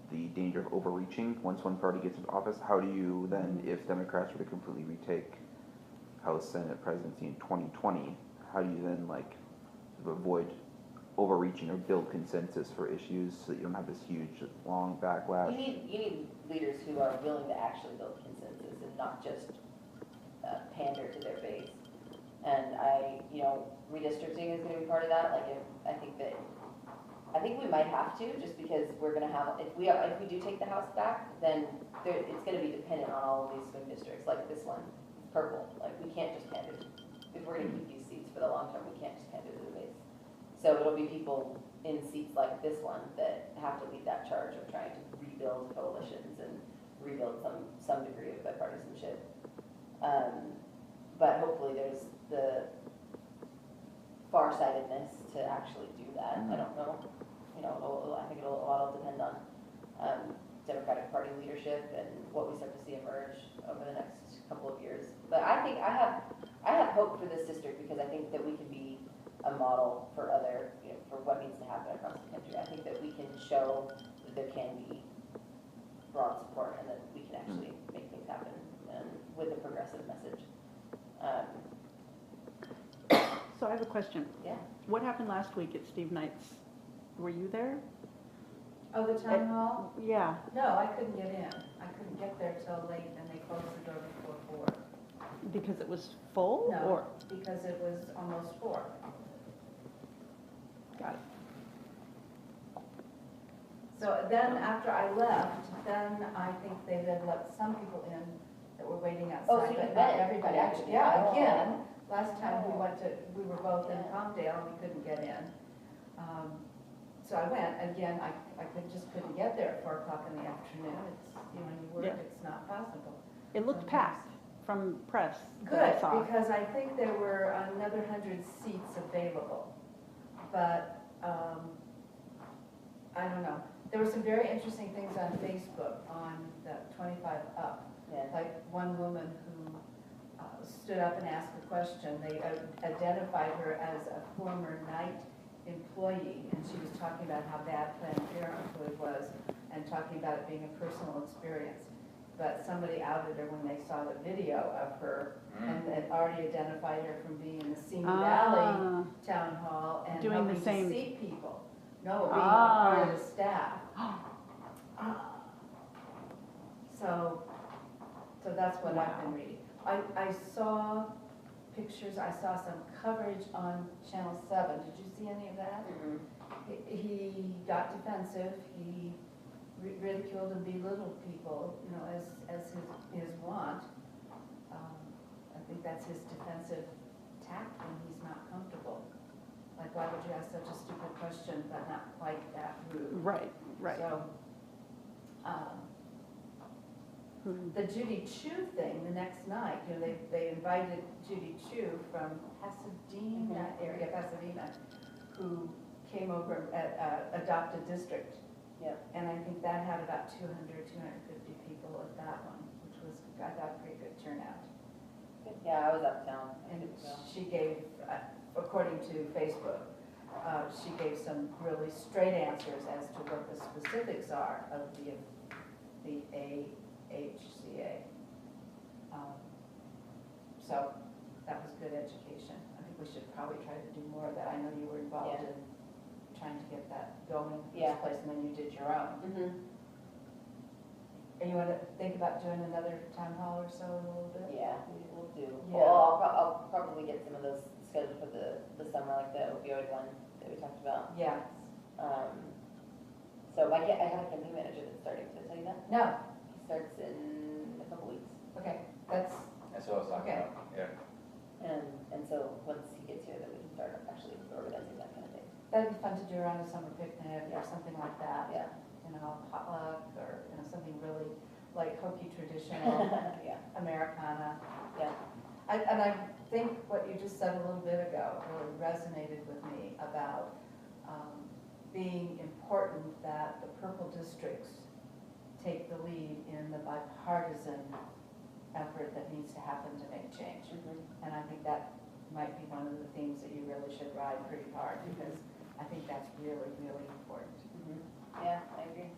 the danger of overreaching, once one party gets into office, how do you then, if Democrats were to completely retake House, Senate, presidency in 2020, how do you then like sort of avoid overreaching or build consensus for issues so that you don't have this huge, long backlash? You need leaders who are willing to actually build consensus and not just pander to their base. And redistricting is going to be part of that. Like, I think we might have to, just because we're going to have, if we do take the House back, then it's going to be dependent on all of these swing districts, like this one, it's purple. Like, we can't just pander. If we're going to keep these seats for the long term, we can't just pander to the base. So it'll be people in seats like this one that have to lead that charge of trying to rebuild coalitions and rebuild some degree of bipartisanship. But hopefully there's the farsightedness to actually do that. I don't know. I think a lot will depend on Democratic Party leadership and what we start to see emerge over the next couple of years. But I think I have hope for this district, because I think that we can be a model for other, for what needs to happen across the country. I think that we can show that there can be broad support and that we can actually make things happen, and with a progressive message. So I have a question. Yeah. What happened last week at Steve Knight's? Were you there? Oh, the town hall? Yeah. No, I couldn't get in. I couldn't get there till late, and they closed the door before 4. Because it was full? No, Or? because it was almost 4. Got it. So then, after I left, then I think they then let some people in that were waiting Oh, so outside, you but not went? everybody. Actually, yeah, again, last time we were both in Palmdale, and we couldn't get in. So I went, again, I just couldn't get there at 4 o'clock in the afternoon. It's, when you work, Yeah. it's not possible. It looked Sometimes. packed from press Good, that I saw. because I think there were another 100 seats available. But, I don't know. There were some very interesting things on Facebook on the 25 up. Yeah. Like one woman who stood up and asked a question. They identified her as a former Knight employee, and she was talking about how bad Planned Parenthood was and talking about it being a personal experience. But somebody outed her when they saw the video of her and had already identified her from being in the Simi Valley Town Hall and Doing the helping same- to see people. No, being part of the staff. So that's what I've been reading. I saw pictures, I saw some coverage on Channel 7. Did you see any of that? Mm-hmm. He got defensive. He ridiculed and belittled people, as his wont. I think that's his defensive tact when he's not comfortable. Like, why would you ask such a stupid question, but not quite that rude? Right, right. So, the Judy Chu thing the next night, they invited Judy Chu from Pasadena area, Pasadena, who came over at adopted district. Yeah. And I think that had about 250 people at that one, which was, I thought, pretty good turnout. Yeah, I was uptown. And she gave, according to Facebook, she gave some really straight answers as to what the specifics are of the AHCA. So that was good education. I think we should probably try to do more of that. I know you were involved in trying to get that going in this place, and then you did your own. Mm-hmm. And you want to think about doing another town hall or so in a little bit? Yeah, we'll do. Yeah. Well, I'll probably get some of those scheduled for the summer, like the opioid one that we talked about. Yeah. So I have a campaign manager that's starting. Did I tell you that? No. He starts in a couple weeks. Okay. That's That's what I was talking Okay. about, yeah. And so once he gets here, then we can start actually That'd be fun to do around a summer picnic Yeah. or something like that. Yeah. You know, potluck or, you know, something really like hokey traditional Yeah. Americana. Yeah. And I think what you just said a little bit ago really resonated with me about being important that the purple districts take the lead in the bipartisan effort that needs to happen to make change. Mhm. And I think that might be one of the themes that you really should ride pretty hard, because I think that's really, really important. Mhm. Yeah, I agree.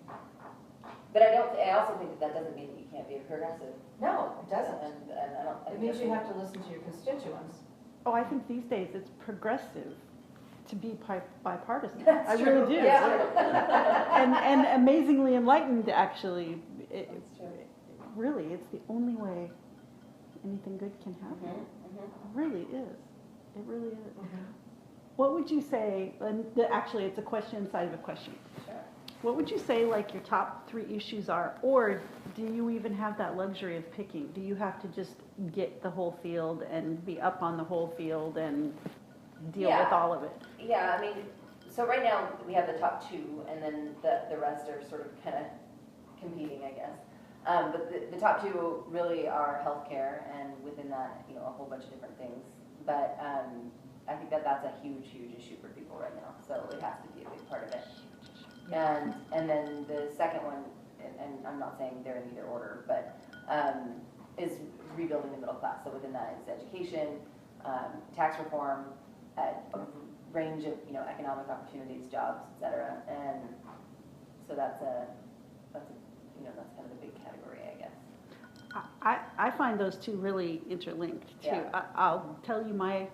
But I also think that doesn't mean that you can't be a progressive. No, it doesn't. And I don't. I It think means that's you a- have to listen to your constituents. Oh, I think these days it's progressive to be bipartisan. That's I true. really do. Yeah. And amazingly enlightened, actually. That's true. Really, it's the only way anything good can happen. Mhm. Mhm. It really is. It really is. What would you say, and actually it's a question inside of a question. Sure. What would you say like your top 3 issues are? Or do you even have that luxury of picking? Do you have to just get the whole field and be up on the whole field and deal with Yeah. all of it? Yeah, I mean, so right now we have the top 2, and then the rest are sort of kind of competing, I guess. But the top 2 really are healthcare, and within that, you know, a whole bunch of different things. But I think that that's a huge, huge issue for people right now. So it has to be a big part of it. And then the second one, and I'm not saying they're in either order, but is rebuilding the middle class. So within that is education, tax reform, a range of, you know, economic opportunities, jobs, et cetera. And so that's you know, that's kind of the big category, I guess. I find those two really interlinked too. Yeah. I'll tell you my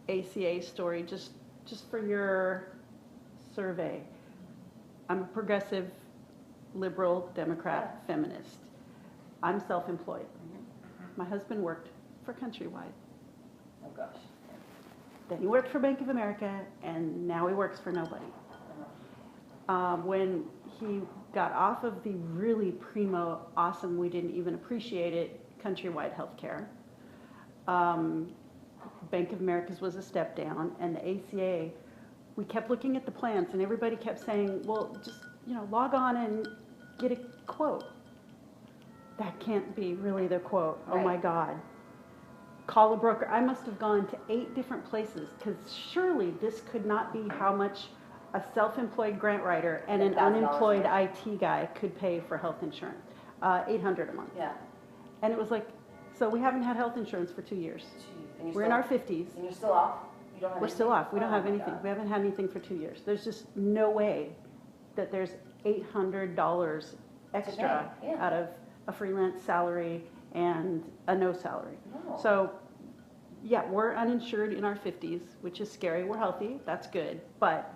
ACA story just for your survey. I'm a progressive, liberal, Democrat, feminist. I'm self-employed. My husband worked for Countrywide. Oh, gosh. Then he worked for Bank of America, and now he works for nobody. When he got off of the really primo, awesome, we didn't even appreciate it, Countrywide healthcare, Bank of America's was a step down, and the ACA, we kept looking at the plans, and everybody kept saying, well, just, you know, log on and get a quote. That can't be really the quote. Oh my Right. God. Call a broker. I must have gone to 8 different places, because surely this could not be how much a self-employed grant writer and an $10,000 unemployed more. IT guy could pay for health insurance. $800 a month. Yeah. And it was like, so we haven't had health insurance for 2 years. Jeez. And you're We're in still- our 50s. And you're still off? You don't have We're still anything? off. We don't Oh have my anything. God. We haven't had anything for 2 years. There's just no way that there's $800 extra pay, yeah. out of a freelance salary and a no salary. No. So, yeah, we're uninsured in our 50s, which is scary. We're healthy. That's good. But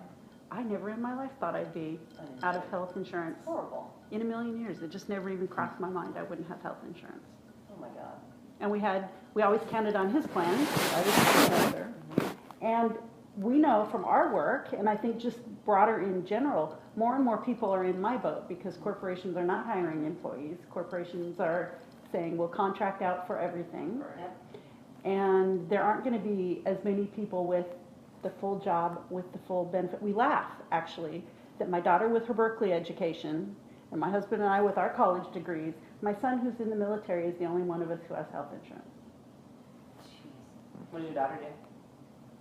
I never in my life thought I'd be out of health insurance. Horrible. In a million years. It just never even crossed my mind I wouldn't have health insurance. Oh, my God. And we always counted on his plan. I was a shareholder. And we know from our work, and I think just broader in general, more and more people are in my boat, because corporations are not hiring employees. Corporations are saying, we'll contract out for everything. Yep. And there aren't going to be as many people with the full job, with the full benefit. We laugh, actually, that my daughter with her Berkeley education, and my husband and I with our college degrees, my son who's in the military is the only one of us who has health insurance. Jeez. What does your daughter do?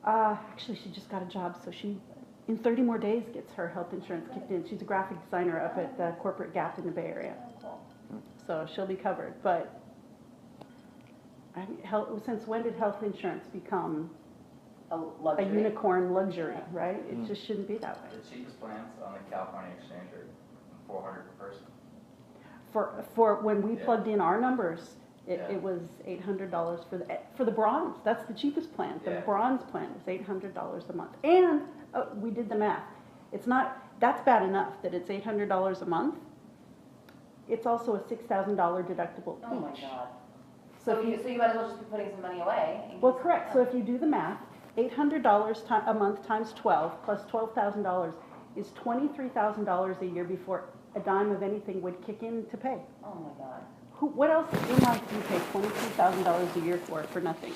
Actually, she just got a job, so she, in 30 more days, gets her health insurance kicked in. She's a graphic designer up at the Corporate Gap in the Bay Area, Oh, cool. so she'll be covered. But since when did health insurance become A a luxury. unicorn luxury, right? It just shouldn't be that way. The cheapest plans on the California exchange are 400 per person. For when we Yeah. plugged in our numbers, Yeah. it was $800 for the bronze. That's the cheapest plan. The Yeah. bronze plan was $800 a month. And we did the math. It's not, that's bad enough that it's $800 a month. It's also a $6,000 deductible Oh, my each. God. So So if you might as well just be putting some money away. in Well, case- correct. So if you do the math, $800 a month times 12 plus $12,000 is $23,000 a year before a dime of anything would kick in to pay. Oh, my God. What else in life do you pay $23,000 a year for nothing?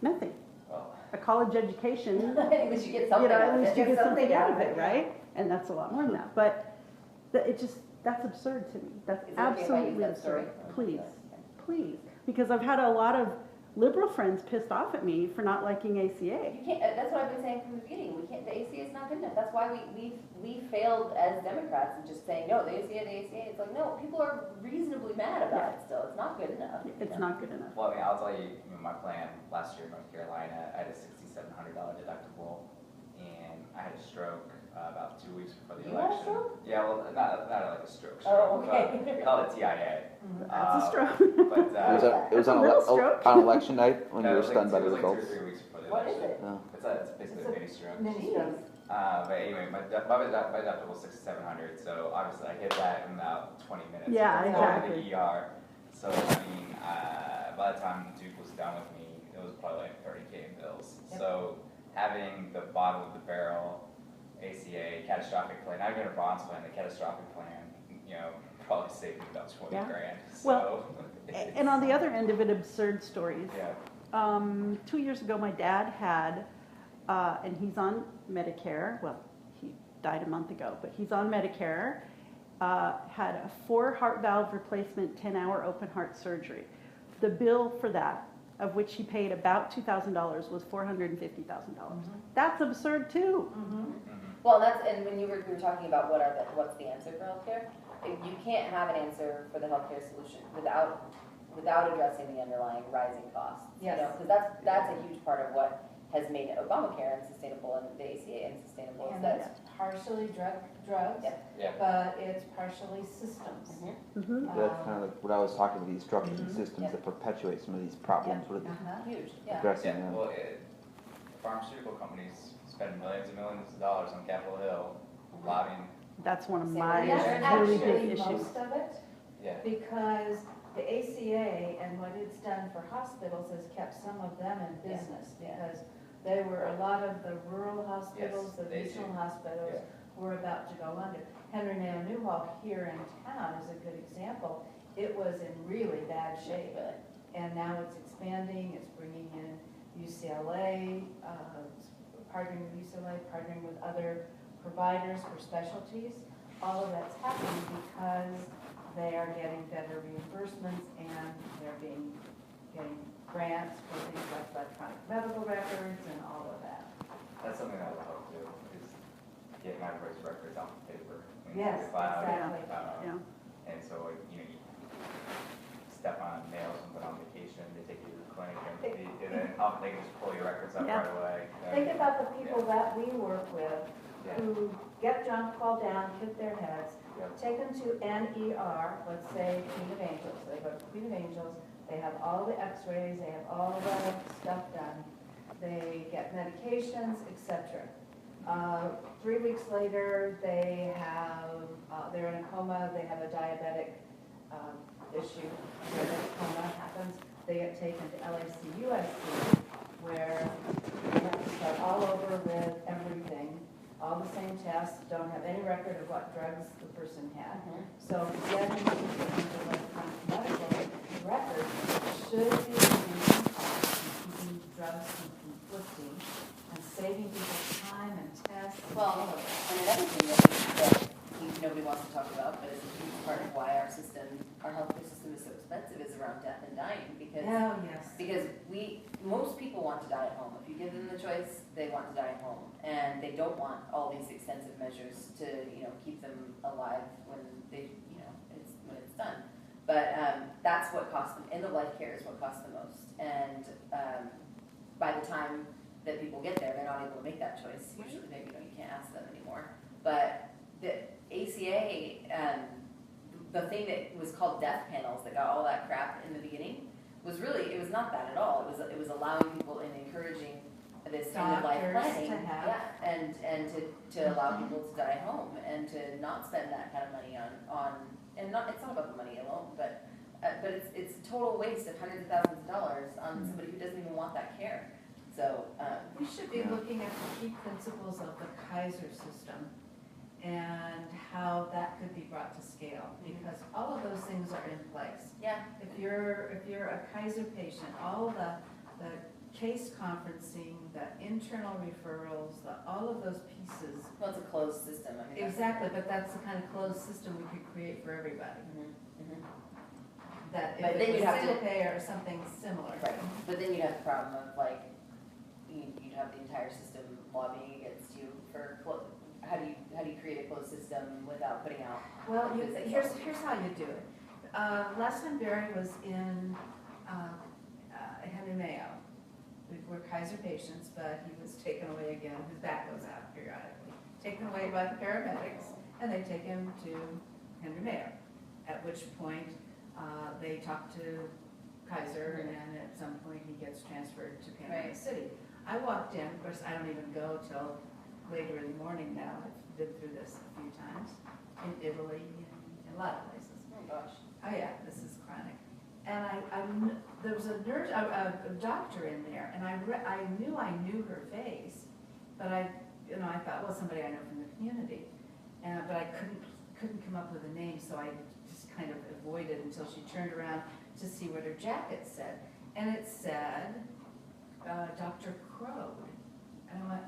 Nothing. Well, a college education, At least you get something at out of least it. you get something out of it, yeah. right? And that's a lot more than that, but that's absurd to me. That's Is it okay if I use absolutely that story? absurd. Please, because I've had a lot of liberal friends pissed off at me for not liking ACA. You can't, that's what I've been saying from the beginning, we can't, the ACA is not good enough, that's why we failed as Democrats in just saying, no, the ACA, it's like, no, people are reasonably mad about it still, it's not good enough. It's not good enough. Well, I mean, I'll tell you, my plan last year in North Carolina, I had a $6,700 deductible, and I had a stroke about 2 weeks before the You had a election. stroke? Yeah, well, not like a stroke, Oh, okay. but we call it TIA. That's a stroke. But, It was on, a little stroke. on election night when no, you it were was stunned by it the was like results. 2 or 3 weeks before the What election. is it? Oh. It's basically a mini stroke. Mini stroke. But anyway, my deductible was $6,700, so obviously I hit that in about 20 minutes. Yeah, before going exactly. to the ER. So, I mean, by the time Duke was done with me, it was probably like 30K in bills. Yep. So having the bottom of the barrel ACA catastrophic plan, not even a bronze plan, the catastrophic plan, probably saved me about 20 Yeah. grand. Well, So, And on the other end of it, absurd stories. yeah. 2 years ago, my dad had, and he's on Medicare, well, he died a month ago, but he's on Medicare, had a 4 heart valve replacement, 10-hour open heart surgery. The bill for that, of which he paid about $2,000, was $450,000. That's absurd too. Well, and when we were talking about what's the answer for healthcare, you can't have an answer for the healthcare solution without addressing the underlying rising costs. Yes. Because that's a huge part of what has made Obamacare unsustainable and the ACA unsustainable. And that's partially drugs, Yeah. but it's partially systems. Mhm. That's kind of like what I was talking about, these structures and systems that perpetuate some of these problems. What are they Huge, yeah. addressing? Yeah, well, pharmaceutical companies spend millions and millions of dollars on Capitol Hill lobbying. That's one of Same my with That's insurance. really big actually issues. most of it, Yeah. because the ACA and what it's done for hospitals has kept some of them in business, Yeah. because they were, a lot of the rural hospitals, Yes, the they regional do. hospitals Yeah. were about to go under. Henry Mayo Newhall here in town is a good example. It was in really bad shape, Really. and now it's expanding, it's bringing in UCLA, partnering with UCLA, partnering with other providers for specialties. All of that's happening because they are getting better reimbursements and they're getting grants for things like electronic medical records and all of that. That's something I would hope to, is get everybody's records off paper. into Yes, the cloud. exactly. Yeah. And so, you step on nails and put on vacation, they take you to the clinic, and then they can just pull your records up Yeah. right away. Think about the people that we work with Yeah. who get junk, fall down, hit their heads, Yeah. take them to NER, let's say Queen of Angels. They go to Queen of Angels, they have all the x-rays, they have all the stuff done. They get medications, etc. 3 weeks later, they have, they're in a coma, they have a diabetic issue. Diabetic coma happens, they get taken to LACUSC, where they have to start all over with everything, all the same tests, don't have any record of what drugs the person had. So getting into electronic medical records should be keeping drugs from conflicting and saving people time and tests. Well, and another thing that nobody wants to talk about, but it's a huge part of why our healthcare system is so expensive, is around death and dying, because Oh, yes. Because most people want to die at home. If you give them the choice, they want to die at home. And they don't want all these extensive measures to, keep them alive when when it's done. But that's what costs them. End of life care is what costs the most. And by the time that people get there, they're not able to make that choice. Usually, you can't ask them anymore. But the ACA, the thing that was called death panels that got all that crap in the beginning, was really, it was not that at all. It was allowing people and encouraging this end of life Doctors planning. to have. Yeah, and to allow people to die home and to not spend that kind of money on and not, it's not about the money alone, but it's a total waste of hundreds of thousands of dollars on somebody who doesn't even want that care. So, We should be looking at the key principles of the Kaiser system and how that could be brought to scale, because all of those things are in place. yeah, If you're a Kaiser patient, all the case conferencing, the internal referrals, all of those pieces. Well, it's a closed system, I mean. that's- Exactly, but that's the kind of closed system we could create for everybody. Mhm, mhm. That But if then it was you'd have to- single payer or something similar. Right, but then you'd have the problem of like, you'd have the entire system lobbying against you for, how do you create a closed system without putting out? Well, physical? here's how you do it. Last time Barry was in Henry Mayo. We were Kaiser patients, but he was taken away again. His back goes out periodically. Taken away by the paramedics, and they take him to Henry Mayo. At which point, they talk to Kaiser, and at some point he gets transferred to Panama Right. City. I walked in, of course, I don't even go till later in the morning now. I've been through this a few times, in Italy, in a lot of places. Oh, gosh. Oh, yeah, this is chronic. And there was a nurse, a doctor in there, and I knew her face, but I thought, well, somebody I know from the community. But I couldn't come up with a name, so I just kind of avoided until she turned around to see what her jacket said. And it said, Dr. Crode. And I went,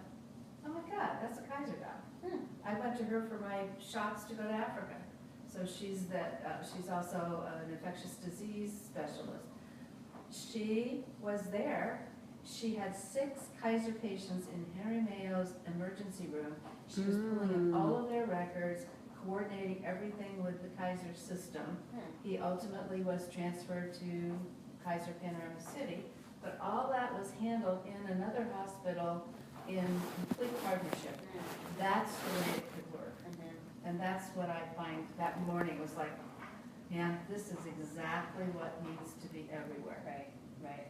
oh my God, that's a Kaiser doc. I went to her for my shots to go to Africa. So she's also an infectious disease specialist. She was there. She had 6 Kaiser patients in Henry Mayo's emergency room. She was pulling up all of their records, coordinating everything with the Kaiser system. He ultimately was transferred to Kaiser Panorama City, but all that was handled in another hospital in complete partnership. That's the way it could work. And that's what I find that morning was like, man, this is exactly what needs to be everywhere. Right, right.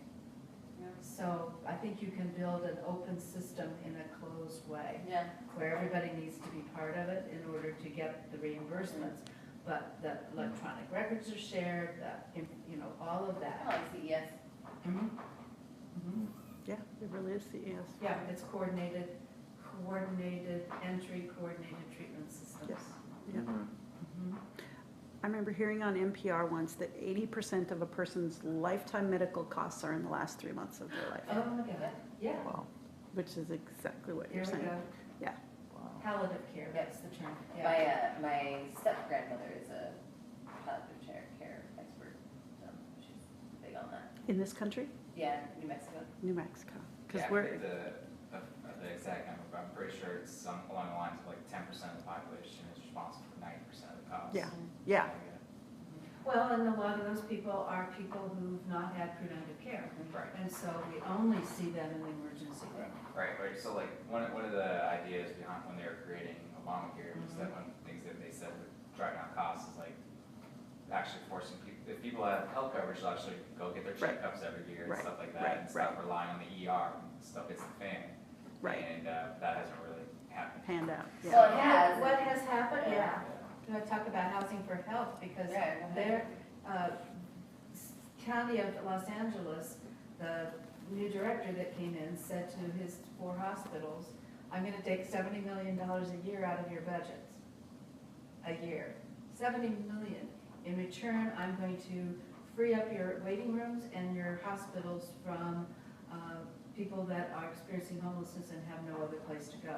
So I think you can build an open system in a closed way, Yeah. where everybody needs to be part of it in order to get the reimbursements. But the electronic records are shared, all of I that. like CES. Mhm. Mhm. Yeah, it really is CES. Yeah, it's coordinated entry, coordinated treatment systems. Yes. Yeah. Mhm. I remember hearing on NPR once that 80% of a person's lifetime medical costs are in the last 3 months of their life. Oh my God, yeah, Wow. Which is exactly what here you're we saying. go. Yeah. Palliative care, that's the term. Yeah. My step grandmother is a palliative care expert, so she's big on that. In this country? Yeah, New Mexico. New Mexico. Because Yeah, I we're, think the exact number, but I'm pretty sure it's some along the lines of like 10% of the population is responsible for 90% of the costs. yeah, yeah, Well, and a lot of those people are people who've not had preventive care. Right. And so we only see them in the emergency room. Right, so like one of the ideas behind when they were creating Obamacare was that one of the things that they said would drive down costs is like actually forcing people, if people have health coverage, they'll actually go get their Right. checkups every year and Right. stuff like that, Right. and stop relying on the ER when stuff hits the fan. right, And that hasn't really happened. hand out, Well, yeah. it has. What has happened, Yeah. You want to talk about housing for health, because Right. their, County of Los Angeles, the new director that came in said to his 4 hospitals, I'm gonna take $70 million a year out of your budgets. A year, 70 million. In return, I'm going to free up your waiting rooms and your hospitals from people that are experiencing homelessness and have no other place to go.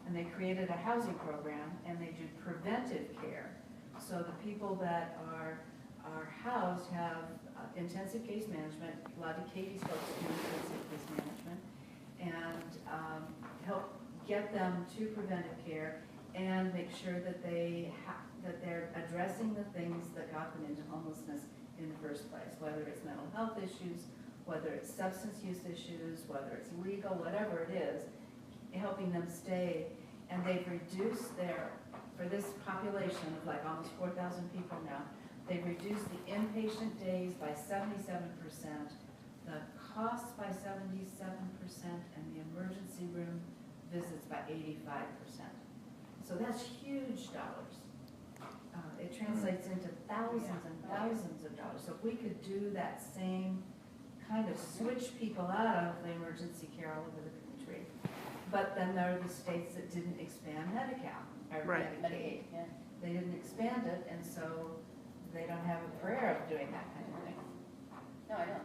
And they created a housing program, and they do preventive care. So the people that are housed have intensive case management. A lot of Katie's folks do intensive case management, and help get them to preventive care and make sure that that they're addressing the things that got them into homelessness in the first place, whether it's mental health issues, whether it's substance use issues, whether it's legal, whatever it is, helping them stay. And they've reduced for this population of like almost 4,000 people now, they've reduced the inpatient days by 77%, the costs by 77%, and the emergency room visits by 85%. So that's huge dollars. It translates into thousands and thousands of dollars. So if we could do that same kind of switch people out of the emergency care all over the country. But then there are the states that didn't expand Medi-Cal, or Right. Medicaid. Yeah. They didn't expand it, and so they don't have a prayer of doing that kind of thing. No, I know.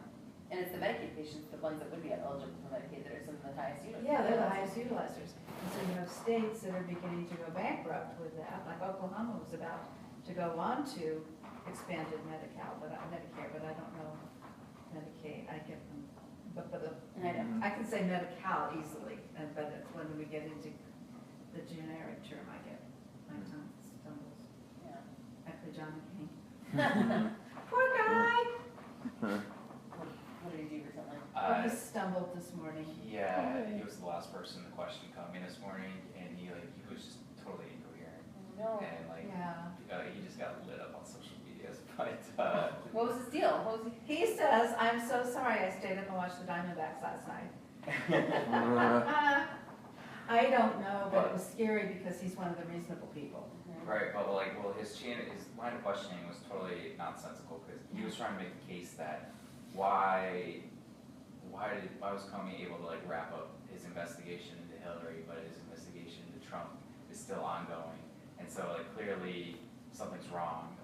And it's the Medicaid patients, the ones that would be eligible for Medicaid, that are some of the highest utilizers. Yeah, they're the highest utilizers. And so you have states that are beginning to go bankrupt with that, like Oklahoma was about to go on to expanded Medicare, but I don't know Medicaid, I get them. But I know. I can say Medi-Cal easily, but it's when we get into the generic term, I get my tongue stumbles. Yeah. Actually, John McCain. Poor guy. What did he do recently? He stumbled this morning. Yeah, he was the last person the question coming this morning, and he was just totally incoherent. No. And Yeah. he just got lit up on social media. But What was his deal? What was he? He says, "I'm so sorry I stayed up and watched the Diamondbacks last night." I don't know, but it was scary because he's one of the reasonable people. right, but his line of questioning was totally nonsensical because he was trying to make the case that why was Comey able to wrap up his investigation into Hillary, but his investigation into Trump is still ongoing, and so clearly something's wrong.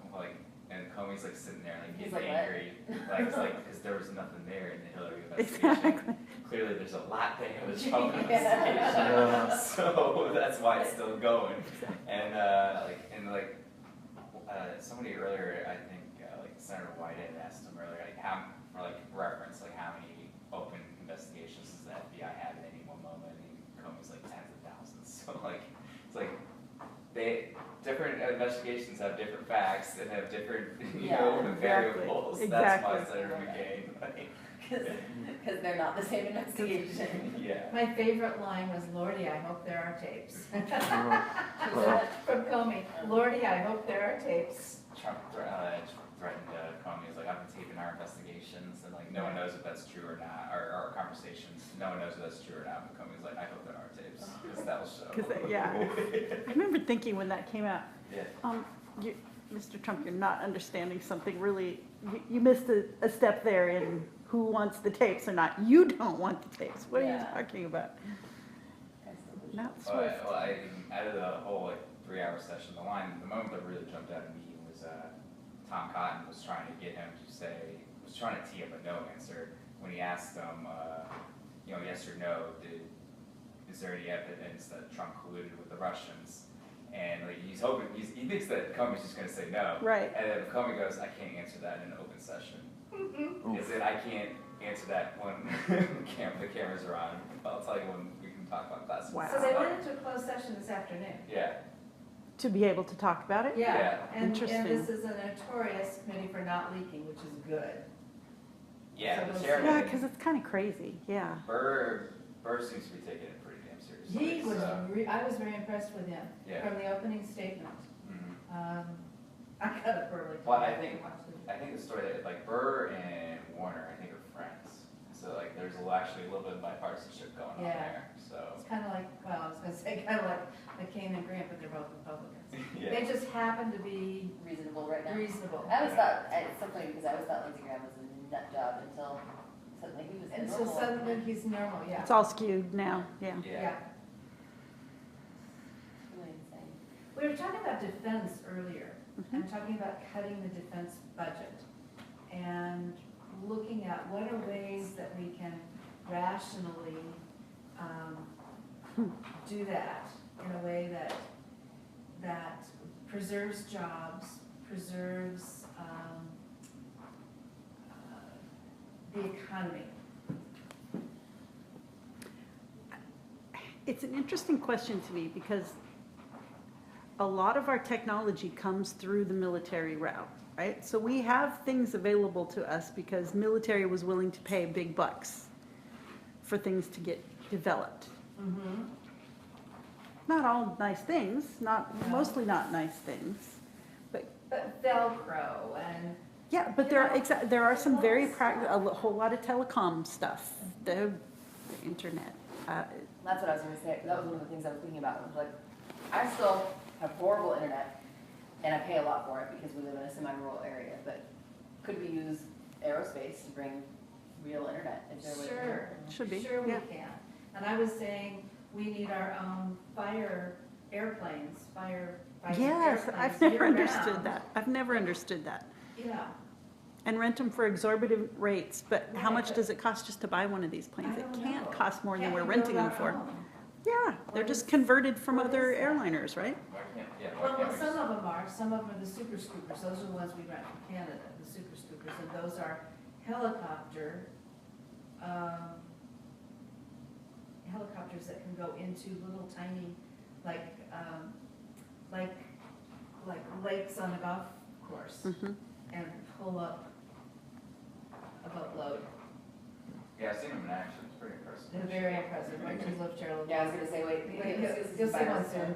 And Comey's sitting there He's getting like, angry, because there was nothing there in the Hillary investigation. Exactly. Clearly, there's a lot there in the Trump investigation, so that's why it's still going. And somebody earlier, I think Senator White had asked him earlier, for reference, how many open investigations does the FBI have at any one moment? And Comey's tens of thousands. So different investigations have different facts and have different variables. Exactly. That's why Senator McCain. Because they're not the same investigation. Yeah. My favorite line was, "Lordy, I hope there are tapes." From Comey, "Lordy, I hope there are tapes." Trump threatened Comey. He was I've been taping our investigations, and no one knows if that's true or not, or our conversations. No one knows if that's true or not. But Comey's I hope there are tapes, because that will show. I remember thinking when that came out, Yeah. Mr. Trump, you're not understanding something really, you missed a step there in who wants the tapes or not. You don't want the tapes. What are you talking about? Not Swift. Out of the whole 3-hour session, the moment that really jumped out at me was Tom Cotton was trying to get him to was trying to tee up a no answer when he asked him, yes or no, is there any evidence that Trump colluded with the Russians? And he's hoping, he thinks that Comey's just going to say no. Right. And then Comey goes, I can't answer that in an open session. Is it, I can't answer that when the cameras are on. I'll tell you when we can talk about that. Wow. So they went into a closed session this afternoon. Yeah. To be able to talk about it? Yeah. And Interesting. this is a notorious committee for not leaking, which is good. Yeah, So the those- chairman. Yeah, because it's kind of crazy, yeah. Burr seems to be taking it pretty damn seriously. He was, so, I was very impressed with him Yeah. from the opening statement. mhm. I got it early. Well, I think the story that Burr and Warner, I think, are friends. So there's actually a little bit of bipartisanship going on Yeah. there. So It's kind of like, well, I was going to say kind of like McCain and Grant, but they're both Republicans. yeah. They just happen to be Reasonable right now. reasonable. I always thought, it's so funny because I always thought Lindsey Graham was a nut job until suddenly he was And so normal. suddenly he's normal, yeah. It's all skewed now, yeah. Yeah. Really insane. We were talking about defense earlier, Mm-hmm. and talking about cutting the defense budget, and looking at what are ways that we can rationally do that in a way that preserves jobs, preserves the economy. It's an interesting question to me because a lot of our technology comes through the military route, right? So we have things available to us because military was willing to pay big bucks for things to get developed. Mm-hmm. Not all nice things, No. mostly not nice things, but But Velcro and, yeah, but there are some very practical, a whole lot of telecom stuff, the internet. That's what I was gonna say, that was one of the things I was thinking about, was I still have horrible internet, and I pay a lot for it because we live in a semi-rural area, but could we use aerospace to bring real internet? Is there a way to do sure, it? Should be, sure we yeah. can. And I was saying, we need our own fire airplanes, fighting Yes, airplanes I've never year-round. understood that. I've never understood that. Yeah. And rent them for exorbitant rates, but how much does it cost just to buy one of these planes? I It don't can't know. cost more than Can't we're we renting build them our for. own? Yeah, they're What just is- converted from what other is that? airliners, right? Why can't, yeah, why Well, can't we some just- of them are, some of them are the super scoopers, those are the ones we rent from Canada, the super scoopers, and those are helicopter, helicopters that can go into little tiny, like, like lakes on a golf course, Mhm. and pull up a boatload. Yeah, I've seen them in action, it's pretty impressive. They're very impressive, right, to live Gerald. Yeah, I was gonna say, wait, You'll see one soon.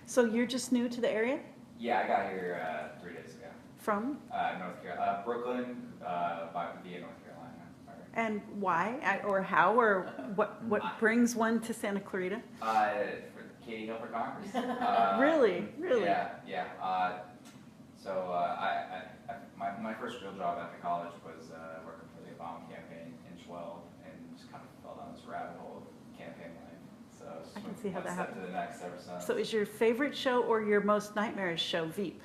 So you're just new to the area? Yeah, I got here 3 days ago. From? North Carolina, Brooklyn, via North Carolina. Sorry. And why, or how, or what brings one to Santa Clarita? For Katie Hill for Congress. Really? Yeah. So my first real job after college was working for the Obama campaign in 12, and just kind of fell down this rabbit hole of campaign life. So I can see how that one step happened. to the next ever since. So is your favorite show or your most nightmarish show Veep?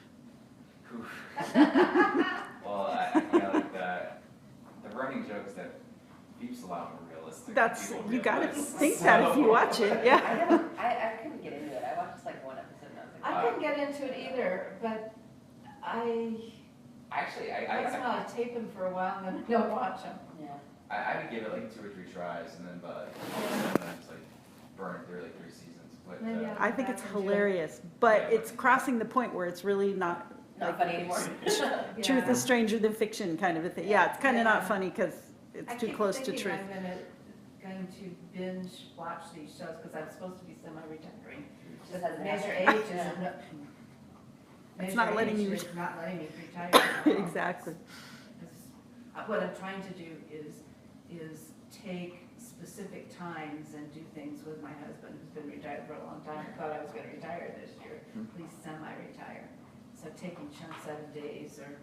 Well, like the running jokes that Veep's a lot more realistic. That's, People you gotta realize. think that if you watch it, yeah. I couldn't get into it, I watched just like one episode and I was like, I couldn't get into it either, but Actually, once in a while I tape them for a while and then I don't watch them. yeah. I would give it like 2 or 3 tries, and then all of a sudden it's like burned through like 3 seasons. But Maybe I'll- I think it's hilarious, but Yeah. it's crossing the point where it's really not, Not like, funny anymore. truth is stranger than fiction kind of a thing. Yeah, it's kind of not Yeah. funny because it's too close to truth. I keep thinking I'm going to binge watch these shows because I'm supposed to be semi-retiring. Just hasn't Measure happened. H is, Yeah. It's not letting you- Measure H is not letting me retire. Exactly. What I'm trying to do is take specific times and do things with my husband, who's been retired for a long time. I thought I was gonna retire this year, at least semi-retire. So taking chunks out of days or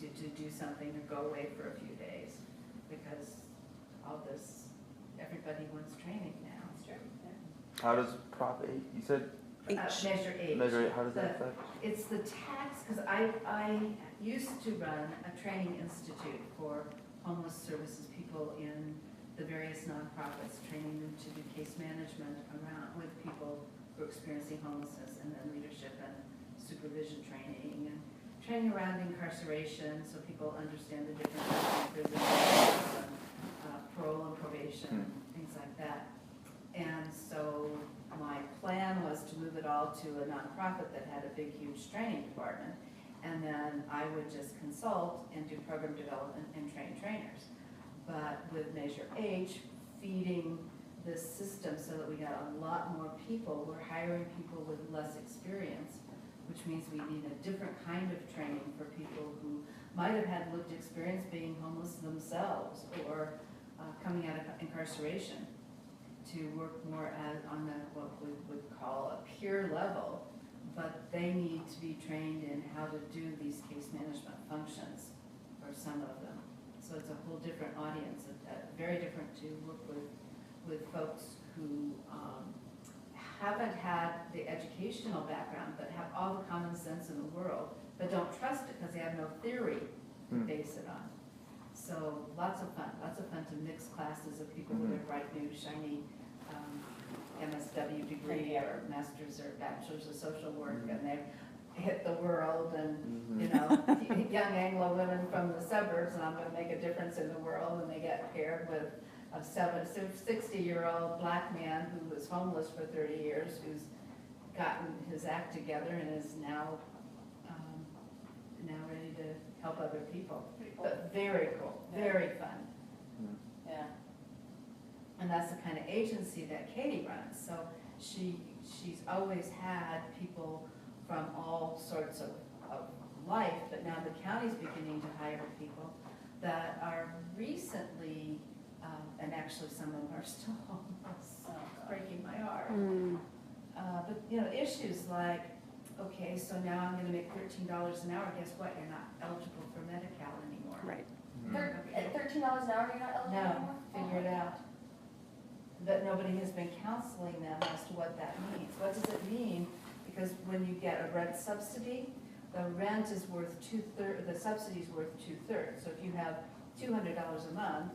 to do something or go away for a few days, because all this, everybody wants training now. That's true, yeah. How does Prop 8, you said, Measure H. measure it, how does that The- affect? It's the tax, because I used to run a training institute for homeless services people in the various nonprofits, training them to do case management around with people who are experiencing homelessness, and then leadership and supervision training, and training around incarceration, so people understand the difference between prison and parole and probation, things like that. And so my plan was to move it all to a nonprofit that had a big, huge training department. And then I would just consult and do program development and train trainers. But with Measure H, feeding this system so that we got a lot more people, we're hiring people with less experience, which means we need a different kind of training for people who might have had lived experience being homeless themselves or coming out of incarceration, to work more on what we would call a peer level, but they need to be trained in how to do these case management functions, or some of them. So it's a whole different audience, very different to work with folks who haven't had the educational background, but have all the common sense in the world, but don't trust it because they have no theory to base it on. So lots of fun to mix classes of people with a bright new shiny MSW degree or master's or bachelor's of social work, and they've hit the world, and young Anglo women from the suburbs, and I'm going to make a difference in the world, and they get paired with a 60-year-old black man who was homeless for 30 years, who's gotten his act together and is now ready to help other people. But very cool, very fun. Yeah. And that's the kind of agency that Katie runs. So she's always had people from all sorts of life, but now the county's beginning to hire people that are recently, and actually some of them are still homeless, breaking my heart. But issues like, okay, so now I'm gonna make $13 an hour, guess what, you're not eligible for Medi-Cal anymore. Right. At $13 an hour, you're not eligible No, anymore? figure it out. But nobody has been counseling them as to what that means. What does it mean? Because when you get a rent subsidy, the rent is worth two-thirds, the subsidy's worth two-thirds. So if you have $200 a month,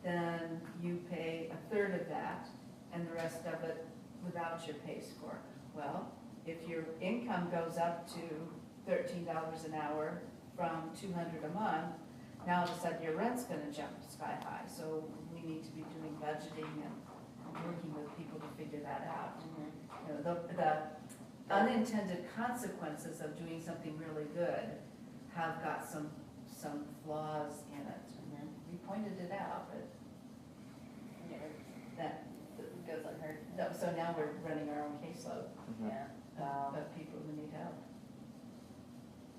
then you pay a third of that, and the rest of it the voucher pays for. Well, if your income goes up to $13 an hour from $200 a month, now all of a sudden your rent's gonna jump sky high. So we need to be doing budgeting and working with people to figure that out. You know, the unintended consequences of doing something really good have got some flaws in it. We pointed it out, but that Goes unheard. so now we're running our own caseload Yeah. Wow. of people who need help.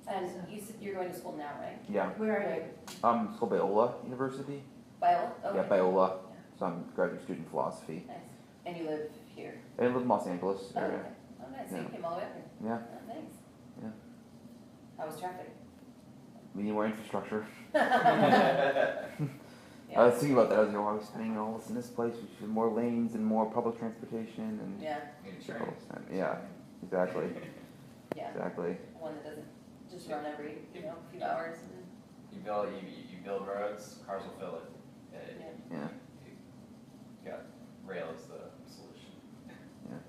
And you said you're going to school now, right? Yeah. Where are you? It's called Biola University. Biola? Oh, Yeah, okay. Biola. Yeah. So I'm a graduate student in philosophy. Nice. And you live here? I live in Los Angeles Oh, area. okay. Oh, nice. So you Yeah. came all the way up here? Yeah. Oh, thanks. Yeah. How was traffic? We need more infrastructure. Yeah. I was thinking about that. I was like, why are we spending all this in this place? We should have more lanes and more public transportation and Yeah, Need a train. yeah, exactly, yeah. exactly. One that doesn't just run every, few hours. And, You build roads, cars will fill it. Yeah, You got rail as the solution. yeah.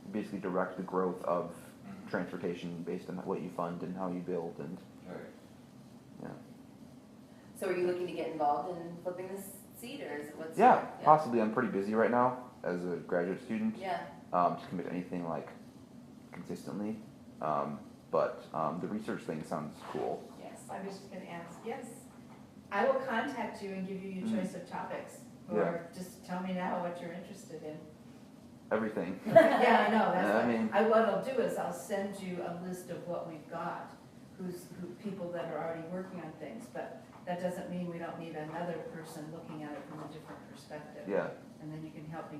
You basically direct the growth of Mhm. transportation based on what you fund and how you build and Right. yeah. so are you looking to get involved in flipping this seat, or is it what's? Yeah, possibly. I'm pretty busy right now as a graduate student. Yeah. To commit to anything like consistently. But the research thing sounds cool. Yes, I was just gonna ask, yes. I will contact you and give you your choice of topics, Yeah. or just tell me now what you're interested in. Everything. Yeah, I know, that's Yeah, I what, mean- what I'll do is I'll send you a list of what we've got, people that are already working on things, but that doesn't mean we don't need another person looking at it from a different perspective. Yeah, And then you can help me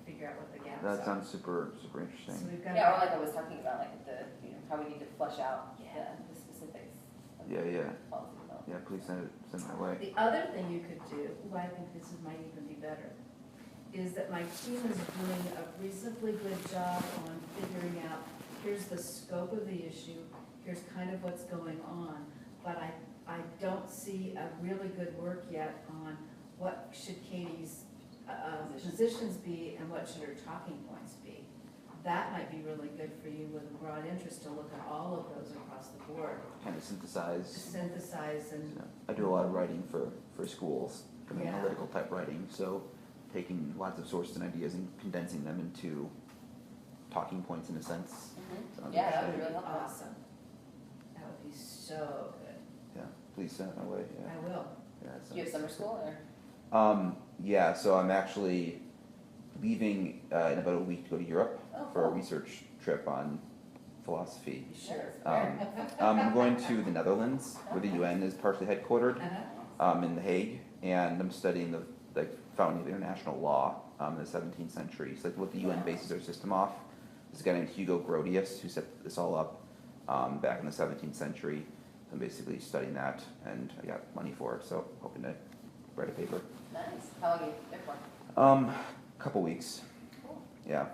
figure out what the gaps that are. sounds super So interesting. we've got. Yeah, or like I was talking about, like how we need to flesh out Yeah. the specifics of Yeah, yeah, policy development. yeah. Please send it my way. The other thing you could do, I think might even be better, is that my team is doing a reasonably good job on figuring out, here's the scope of the issue, here's kind of what's going on, but I don't see a really good work yet on what should Katie's positions be and what should her talking points be. That might be really good for you with a broad interest to look at all of those across the board, Kind of synthesize. synthesize and, Yeah. I do a lot of writing for schools, kind of Yeah. analytical type writing. So taking lots of sources and ideas and condensing them into talking points in a sense. Sounds Yeah, that would interesting. be really helpful. awesome. That would be so good. Yeah, please send it my way. Yeah, I will. yeah. that Do you have sounds- summer school, or? Yeah, so I'm actually leaving in about a week to go to Europe Oh, for a cool. research trip on philosophy. Sure. I'm going to the Netherlands, where the UN is partially headquartered, Uh-huh. in The Hague, and I'm studying the founding of international law in the 17th century. So what the UN bases their system off. This guy named Hugo Grotius who set this all up back in the 17th century. So I'm basically studying that, and I got money for it, so hoping to write a paper. Nice. How long are you there for? Couple weeks. Cool. Yeah.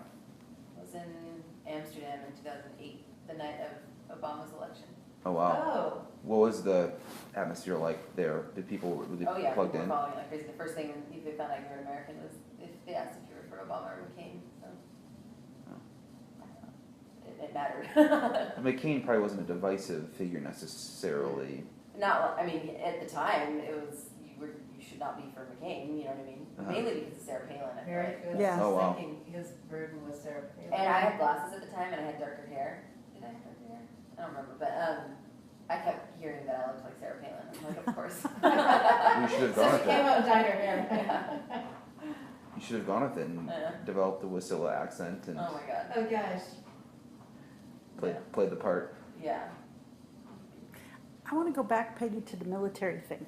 I was in Amsterdam in 2008, the night of Obama's election. Oh wow. Oh, What was the atmosphere like there? Did people really Oh, yeah, plugged people in? were following like crazy. The first thing when they found out you were an American was if they asked if you were for Obama or McCain, so. It mattered. McCain probably wasn't a divisive figure necessarily. Not, I mean, at the time, it was, you should not be for McCain, you know what I mean? Uh-huh. Mainly because of Sarah Palin, I feel very like. good. Yeah. I Oh, wow. was thinking his burden was Sarah Palin. And I had glasses at the time and I had darker hair. Did I have darker hair? I don't remember, but I kept hearing that I looked like Sarah Palin. I'm like, of course. You should have So gone she with came it. out and dyed her hair. You should have gone with it and Yeah. developed the Wasilla accent and Oh my god. Oh, gosh. played the part. Yeah. I want to go back, Peggy, to the military thing.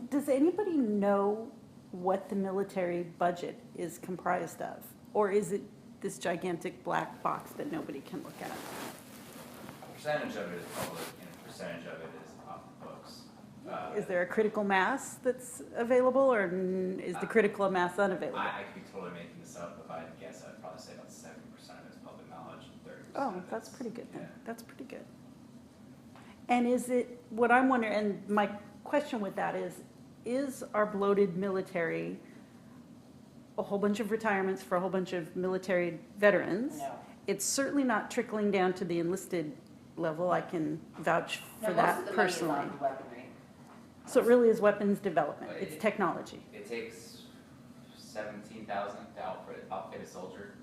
Does anybody know what the military budget is comprised of? Or is it this gigantic black box that nobody can look at? A percentage of it is public, and a percentage of it is off the books. Is there a critical mass that's available, or is the critical mass unavailable? I could be totally making this up. If I had to guess, I'd probably say about 70% of it is public knowledge, and 30%. Oh, of that's it's- pretty good then. yeah. That's pretty good. And is it, what I'm wondering, and my question with that is our bloated military a whole bunch of retirements for a whole bunch of military veterans? No. It's certainly not trickling down to the enlisted level. I can vouch No, for most that of the personally. money is on weaponry. So it really is weapons development. But It's technology. It takes 17,000 to outfit a soldier,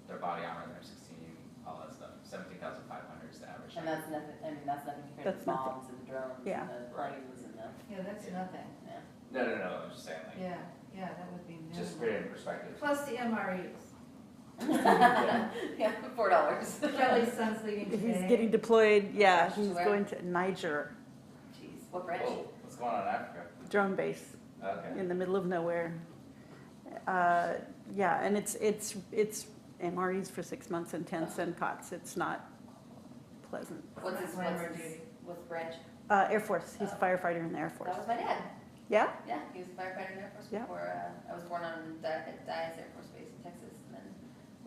their body armor, their 16, all that stuff. 17,500 is the average. And that's nothing, I mean, that's nothing compared to That's the nothing. bombs and the drones Yeah. and the planes and the, Yeah, that's nothing. yeah. No, I'm just saying, like, Yeah, that would be just minimal. put it in perspective. Plus the MREs. Yeah, $4. Kelly's son's leaving today. He's getting deployed, yeah, To he's where? going to Niger, Jeez, what branch? Whoa, what's going on in Africa? drone base Okay. in the middle of nowhere. Yeah, and it's MREs for 6 months and tents and cots. It's not pleasant. What's his, Glamour what's his, duty. what's branch? Air Force, he's a firefighter in the Air Force. That was my dad. Yeah? Yeah, he was a firefighter in the Air Force Yeah. before, I was born on Dyess Air Force Base in Texas. And then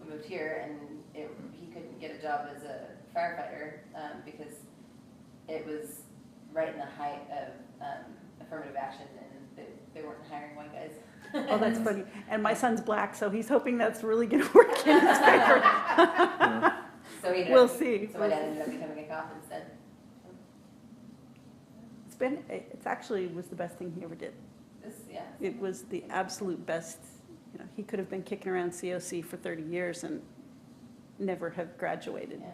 we moved here and he couldn't get a job as a firefighter, because it was right in the height of, affirmative action and they weren't hiring white guys. Oh, that's funny. And my son's black, so he's hoping that's really going to work in his favor. So he ended We'll up, see. So my dad ended up becoming a cop instead. It's actually was the best thing he ever did. Yeah. It was the absolute best. You know, he could have been kicking around COC for 30 years and never have graduated. Yeah.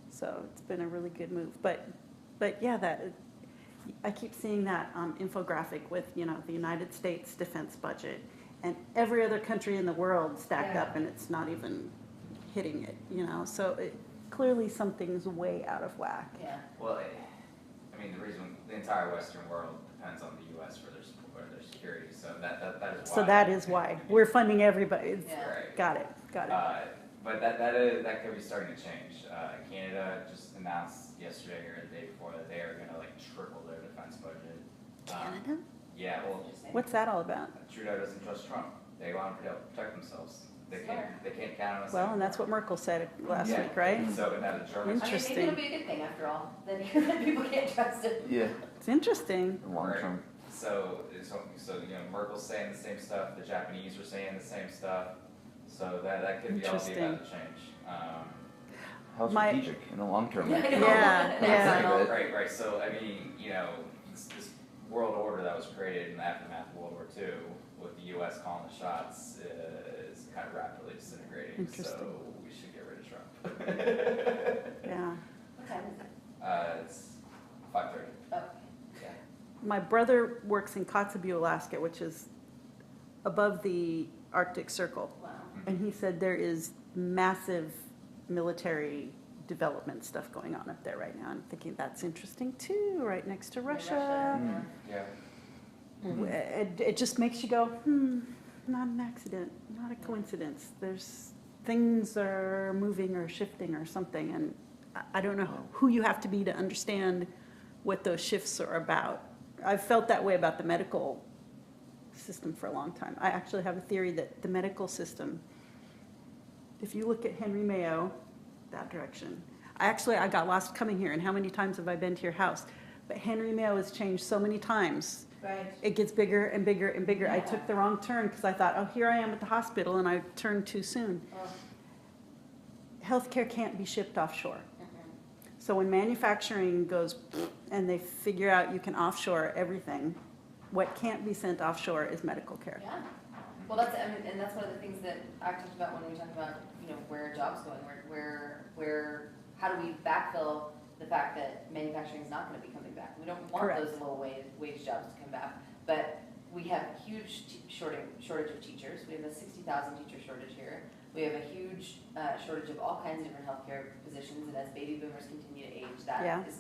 So it's been a really good move. But yeah, I keep seeing that infographic with, you know, the United States defense budget and every other country in the world stacked Yeah. up, and it's not even hitting it, you know. So clearly something's way out of whack. Yeah. Well, I mean, the reason the entire Western world depends on the U.S. for their support, their security, so that is why. So that is why we're funding everybody. Yeah. Right. Got it. But that could be starting to change. Canada just announced yesterday or the day before that they are going to like triple their defense budget. Canada? Yeah, well, What's that all about? Trudeau doesn't trust Trump. They want to protect themselves. They can't count on us. Well, and that's what Merkel said last Yeah. week, right? So now the Germans. Interesting. I mean, maybe it'll be a good thing after all. Then people can't trust it. Yeah, It's interesting. long term. So you know, Merkel's saying the same stuff. The Japanese are saying the same stuff. So that could be all be about to change. How My- strategic in the long term. I know. Yeah, yeah. Right. So I mean, you know, this world order that was created in the aftermath of World War II, with the U.S. calling the shots, is kind of rapidly disintegrating. Interesting. So we should get rid of Trump. Yeah. What time is it? It's 5:30. Oh, Yeah. My brother works in Kotzebue, Alaska, which is above the Arctic Circle. wow. And he said there is massive military development stuff going on up there right now. I'm thinking that's interesting too, right next to Russia. Yeah. It just makes you go, not an accident, not a coincidence. There's things are moving or shifting or something, and I don't know who you have to be to understand what those shifts are about. I've felt that way about the medical system for a long time. I actually have a theory that the medical system, if you look at Henry Mayo, that direction. I got lost coming here, and how many times have I been to your house? But Henry Mayo has changed so many times. Right. It gets bigger and bigger and bigger. I took the wrong turn because I thought, oh, here I am at the hospital, and I turned too soon. Oh. Healthcare can't be shipped offshore. So when manufacturing goes and they figure out you can offshore everything, what can't be sent offshore is medical care. Yeah. Well, that's, I mean, and that's one of the things that I talked about when we talked about, you know, where are jobs going, how do we backfill the fact that manufacturing is not going to be coming back? We don't want Correct. those low wage jobs to come back, but we have a huge shortage of teachers. We have a 60,000 teacher shortage here. We have a huge shortage of all kinds of different healthcare positions, and as baby boomers continue to age, that Yeah. is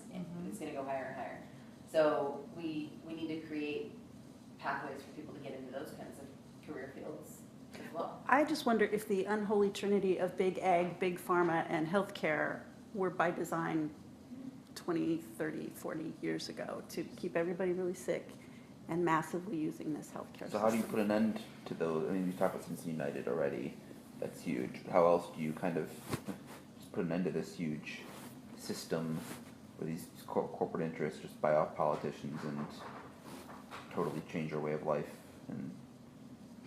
it's going to go higher and higher. So we need to create pathways for people to get into those kinds of career fields as well. I just wonder if the unholy trinity of big ag, big pharma, and healthcare were by design 20, 30, 40 years ago to keep everybody really sick and massively using this healthcare So how do you system. put an end to those? I mean, you talked about Citizens United already. That's huge. How else do you kind of just put an end to this huge system where these corporate interests just buy off politicians and totally change our way of life. And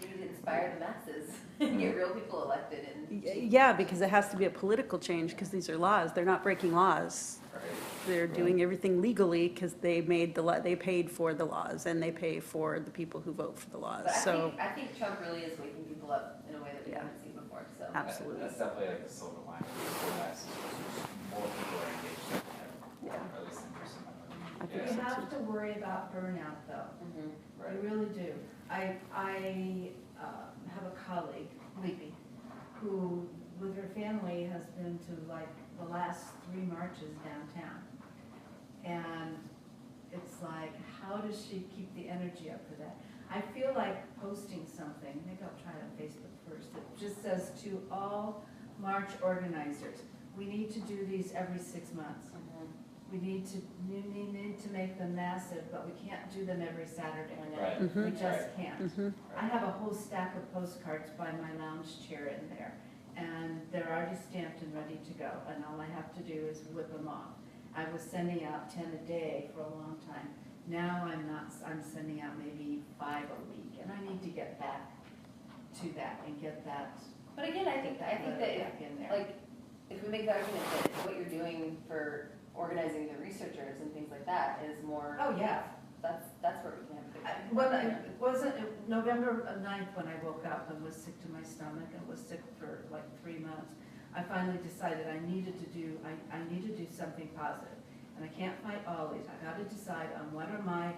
We need to inspire the masses, get real people elected and. Yeah, because it has to be a political change, because these are laws, they're not breaking laws. Right. They're doing everything legally, because they made they paid for the laws, and they pay for the people who vote for the laws, But so. I think Trump really is waking people up in a way that we Yeah. haven't seen before, so. Absolutely. That's definitely like the silver lining of this, more people are engaged than ever, Yeah. or at least in person. I think You so have too. to worry about burnout though. Mhm. Right. You really do. I have a colleague, Leapy, who with her family has been to like the last 3 marches downtown. And it's like, how does she keep the energy up for that? I feel like posting something, maybe I'll try it on Facebook first, it just says to all march organizers, we need to do these every 6 months. We need to make them massive, but we can't do them every Saturday. Right. Mhm. We just can't. Mhm. I have a whole stack of postcards by my lounge chair in there, and they're already stamped and ready to go, and all I have to do is whip them off. I was sending out 10 a day for a long time. Now I'm not, I'm sending out maybe 5 a week, and I need to get back to that and get that. But again, I think that back in there. like, if we make the argument that what you're doing for organizing the researchers and things like that is more. Oh, yeah. That's where we can have a good. When it wasn't, November 9th when I woke up and was sick to my stomach and was sick for like 3 months, I finally decided I needed to do something positive. And I can't fight all these. I gotta decide on what are my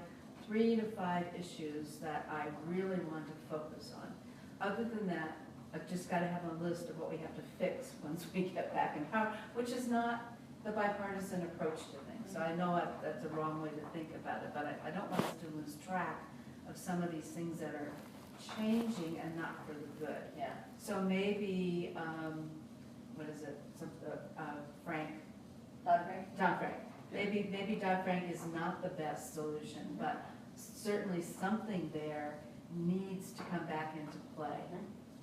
3 to 5 issues that I really want to focus on. Other than that, I've just gotta have a list of what we have to fix once we get back in power, which is not the bipartisan approach to things. So I know that's a wrong way to think about it, but I don't want us to lose track of some of these things that are changing and not for the good. Yeah. So maybe, what is it, Frank, Dodd-Frank. Maybe Dodd-Frank is not the best solution, but certainly something there needs to come back into play.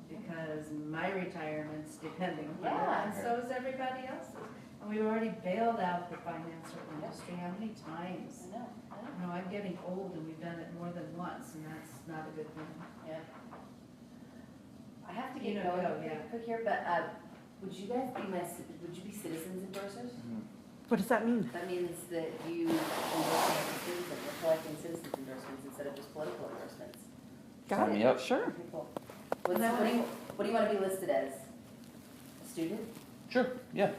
Because my retirement's depending on it, and so is everybody else's. And we've already bailed out the financial industry how many times? I know. You know, I'm getting old and we've done it more than once, and that's not a good thing. Yeah. I have to You get know, going go, yeah. quick here, but would you guys be would you be citizens endorsers? What does that mean? That means that you endorse as a citizen, you're collecting citizens endorsements instead of just political endorsements. Got Sign me it, up. sure. Okay, cool. What do you want to be listed as? A student? Sure, yeah.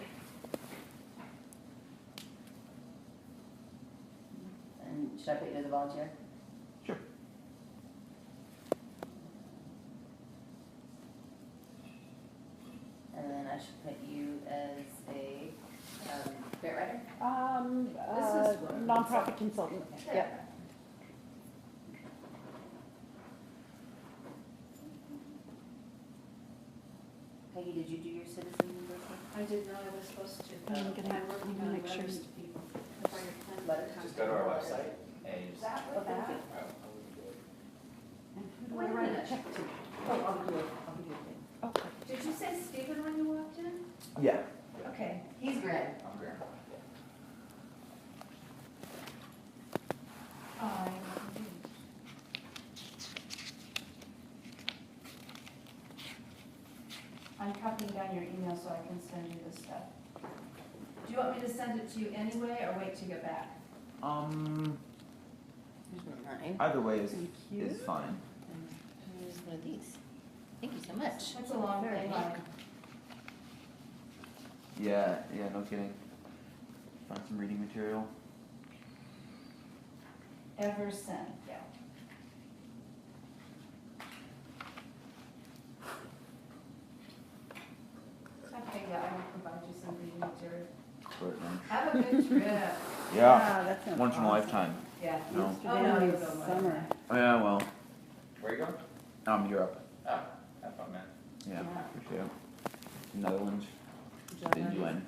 And should I put you as a volunteer? Sure. And then I should put you as a grant writer? This is what- Nonprofit consultant, yep. Peggy, did you do your citizen endorsement? I did not, I was supposed to. I'm gonna- I'm working I'm gonna on make sure letters you- to people. Letters? Just go to our website and you just. Oh, thank you. And who do I Wait a write a minute. check to? Oh, I'll give you a thing. Oh, Did you say Stephen when you walked in? Yeah. Okay. He's grant. I'm Graham. I'm copying down your email so I can send you this stuff. Do you want me to send it to you anyway or wait till you get back? Here's mine. Either way is Thank you. is fine. Here's one of these. Thank you so much. That's a long Very thing. welcome. Yeah, no kidding. Find some reading material. Ever sent, yeah. Okay, yeah, I will provide you some reading material. Short lunch. Have a good trip. Yeah, that sounds once in a awesome. lifetime. Yeah. No. Oh, no, you'll Amsterdam go in more. summer. Oh, yeah, well, Where are you going? Europe. Oh, have fun, man. Yeah, Yeah. appreciate it. Netherlands. Good The job. UN.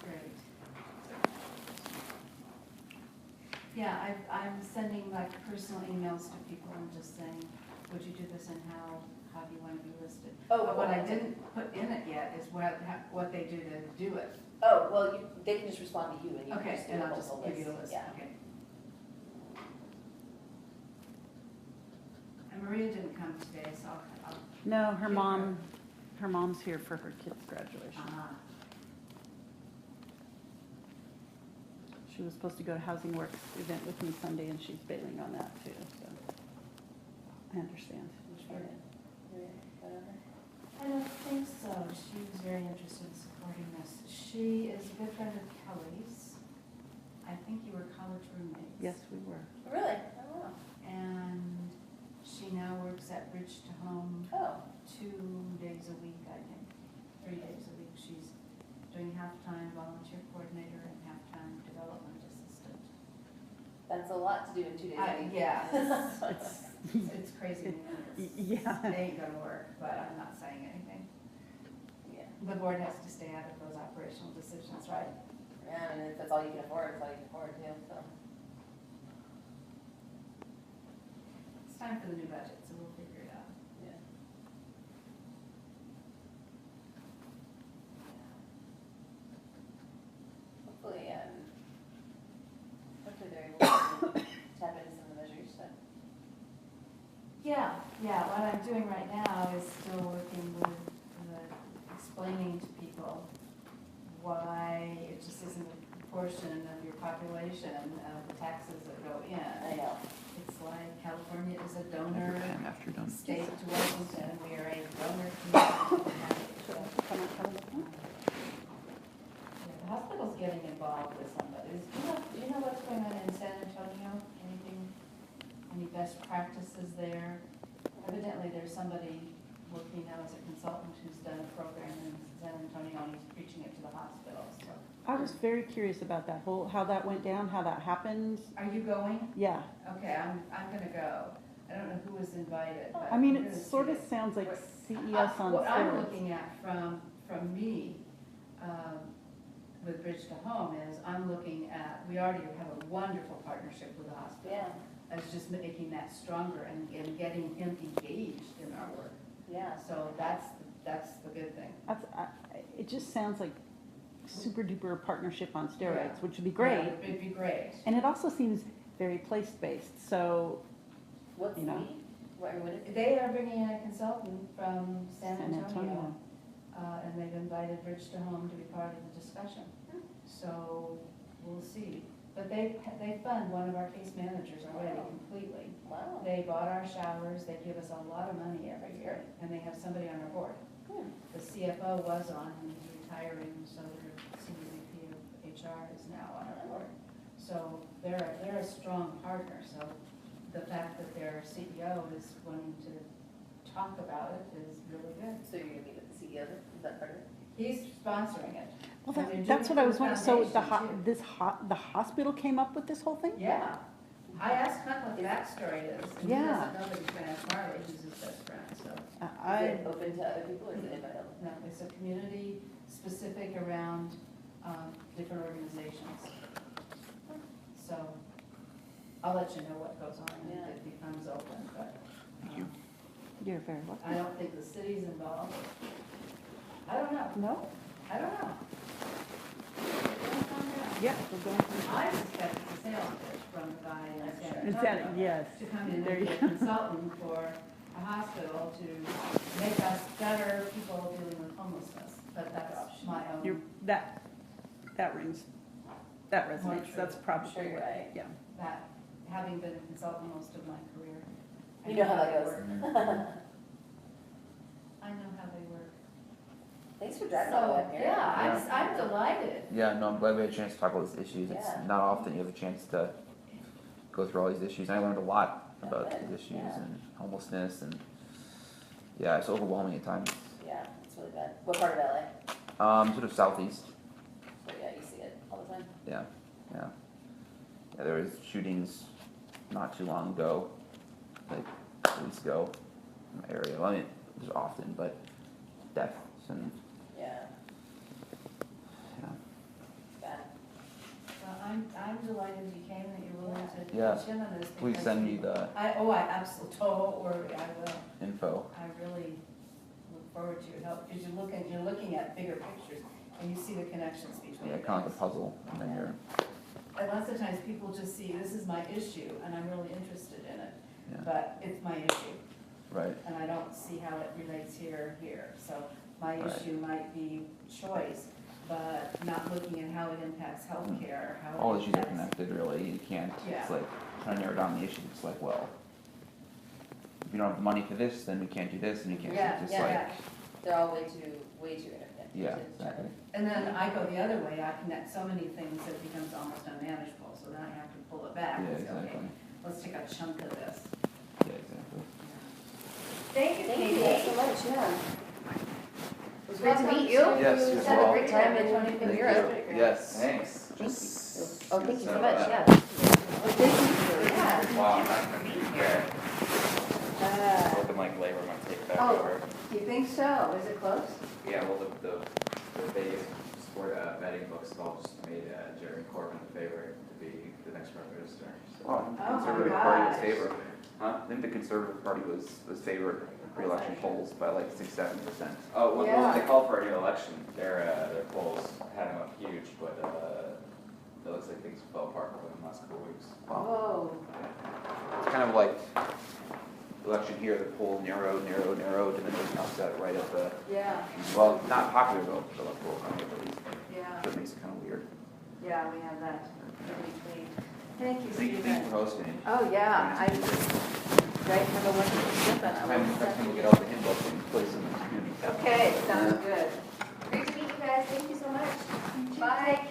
Great. Yeah, I'm sending like personal emails to people and just saying, would you do this and how do you want to be listed. Oh, But what I didn't put in it yet is what they do to do it. Oh, well, they can just respond to you and you can Okay, just do and a I'll just whole give you the list, Yeah. okay. And Maria didn't come today, so I'll. No, her mom's here for her kid's graduation. She was supposed to go to Housing Works event with me Sunday, and she's bailing on that too, so I understand. I don't think so. She was very interested in supporting this. She is a good friend of Kelly's. I think you were college roommates. Yes, we were. Really? Oh, wow. And she now works at Bridge to Home Oh, 2 days a week, I think, 3 days a week. She's doing half-time volunteer coordinator and half-time development assistant. that's a lot to do in 2 days a week. Yeah, it's crazy. Yeah. It ain't gonna work, but I'm not saying anything. Yeah. The board has to stay out of those operational decisions, right? Yeah, I mean, if that's all you can afford, it's all you can afford too, so. It's time for the new budget, so we'll figure it out. Yeah. Hopefully, hopefully they're able to tap into some of the measures that. Yeah, what I'm doing right now is still working with explaining to people why it just isn't a portion of your population of the taxes that go in. I know. It's like California is a donor After you're done. state to Washington, we are a donor community. Yeah, the hospital's getting involved with some of this. Do you know what's going on in San Antonio? Any best practices there? Evidently, there's somebody working now as a consultant who's done a program in San Antonio and he's preaching it to the hospitals. So. I was very curious about that whole, how that went down, how that happened. Are you going? Yeah. Okay, I'm gonna go. I don't know who was invited, but. I mean, I'm it gonna sort see of it. sounds like What- CES on What I'm steroids. looking at from me, with Bridge to Home is, I'm looking at, we already have a wonderful partnership with the hospital. Yeah, I was just making that stronger and getting him engaged in our work. yeah. So that's the good thing. It just sounds like super duper partnership on Yeah. steroids, which would be great. Yeah, it'd be great. And it also seems very place-based, so, What's You know. the, what is it? They are bringing in a consultant from San San Antonio, Antonio. and they've invited Bridge to Home to be part of the discussion. So we'll see. But they fund one of our case managers already completely. Wow. They bought our showers, they give us a lot of money every year, and they have somebody on our board. Hmm. The CFO was on, and he's retiring, so their senior VP of HR is now on our board. So they're a strong partner, so the fact that their CEO is wanting to talk about it is really good. So you're gonna meet with the CEO, is that part of it? He's sponsoring it. well, And they're that's doing what I it was for the wondering. So the, foundation, too. the hospital came up with this whole thing? Yeah. I asked Hunt what the backstory is, and he Yeah. doesn't know that he's gonna ask Marley, who's his best friend, so. Is it open to other people or is it invite only? No, it's a community specific around, different organizations. So, I'll let you know what goes on and Yeah. if it becomes open, but. Thank you. You're very welcome. I don't think the city's involved. I don't know, No? I don't know. Yeah, we're going through. I suspect it's a sales pitch from the guy in San Is Antonio. that, yes. To come in There and be you a consultant for a hospital to make us better people dealing with homelessness. But that's my You're, own, that rings, that More resonates. true. That's probably Sure, you're what, right. yeah. that, having been a consultant most of my career. I You know how that they goes. work. I know how they work. Thanks for driving all the way up So, here. yeah, I'm delighted. Yeah, no, I'm glad we had a chance to talk about these issues. It's Yeah. not often you have a chance to go through all these issues. I learned a lot about Good, these issues yeah. and homelessness and, yeah, it's overwhelming at times. Yeah, it's really bad. What part of LA? Sort of southeast, So yeah, you see it all the time. yeah. Yeah, there was shootings not too long ago, like 2 weeks ago in my area. Well, I mean, there's often, but deaths and, Yeah, yeah. bad. Well, I'm delighted you came, that you're willing to Yeah. pitch in on this. Please because send me the I absolutely, don't worry, I will. info. I really forward to your help, because you're looking at bigger pictures, and you see the connections between Yeah, things. kind of like a puzzle, and then you're, And lots of times people just see, this is my issue, and I'm really interested in it, Yeah. but it's my issue, right, and I don't see how it relates here or here. So my Right. issue might be choice, but not looking at how it impacts healthcare, how it all issues are impacts. connected, really, you can't, Yeah. it's like, trying to narrow down the issue, it's like, well, if you don't have the money for this, then we can't do this, and you can't, Yeah, it's yeah, like, yeah. They're all way too interconnected. yeah, exactly. And then I go the other way, I connect so many things that it becomes almost unmanageable, so then I have to pull it back Yeah, and say, okay, exactly, let's take a chunk of this. yeah, exactly. Thank you, Thank you Katie. so much, yeah. It was great to meet you. Yes, you as Had a well. great time in Thank Europe. you. Yes. Thanks. Oh, thank you so So, much, uh, yeah. Well, thank you, yeah. Wow, I'm not gonna be here. Uh, Hoping like labor might take back Oh. over. You think so? Is it close? Yeah, well, the Vegas sport betting books have all just made Jeremy Corbyn the favorite to be the next prime minister. So. Oh, I think the Oh my Conservative Party was gosh. favored. Huh? I think the Conservative Party was favored in pre-election polls by like 6-7%. Oh, when Yeah. they called for a new election, their polls had them up huge, but it looks like things fell apart for them in the last couple of weeks. Whoa. It's kind of like election here, the poll narrowed, and then it was upset right at the, Yeah, well, not popular vote, but electoral vote at least. yeah, So it makes it kind of weird. yeah, we have that in between. Thank you, Thank you Stephen. for hosting. Oh, yeah, I, right, have a wonderful trip, and I Next will. time we get out the handbook and play some community. Okay, sounds good. Great to meet you guys, thank you so much. Bye.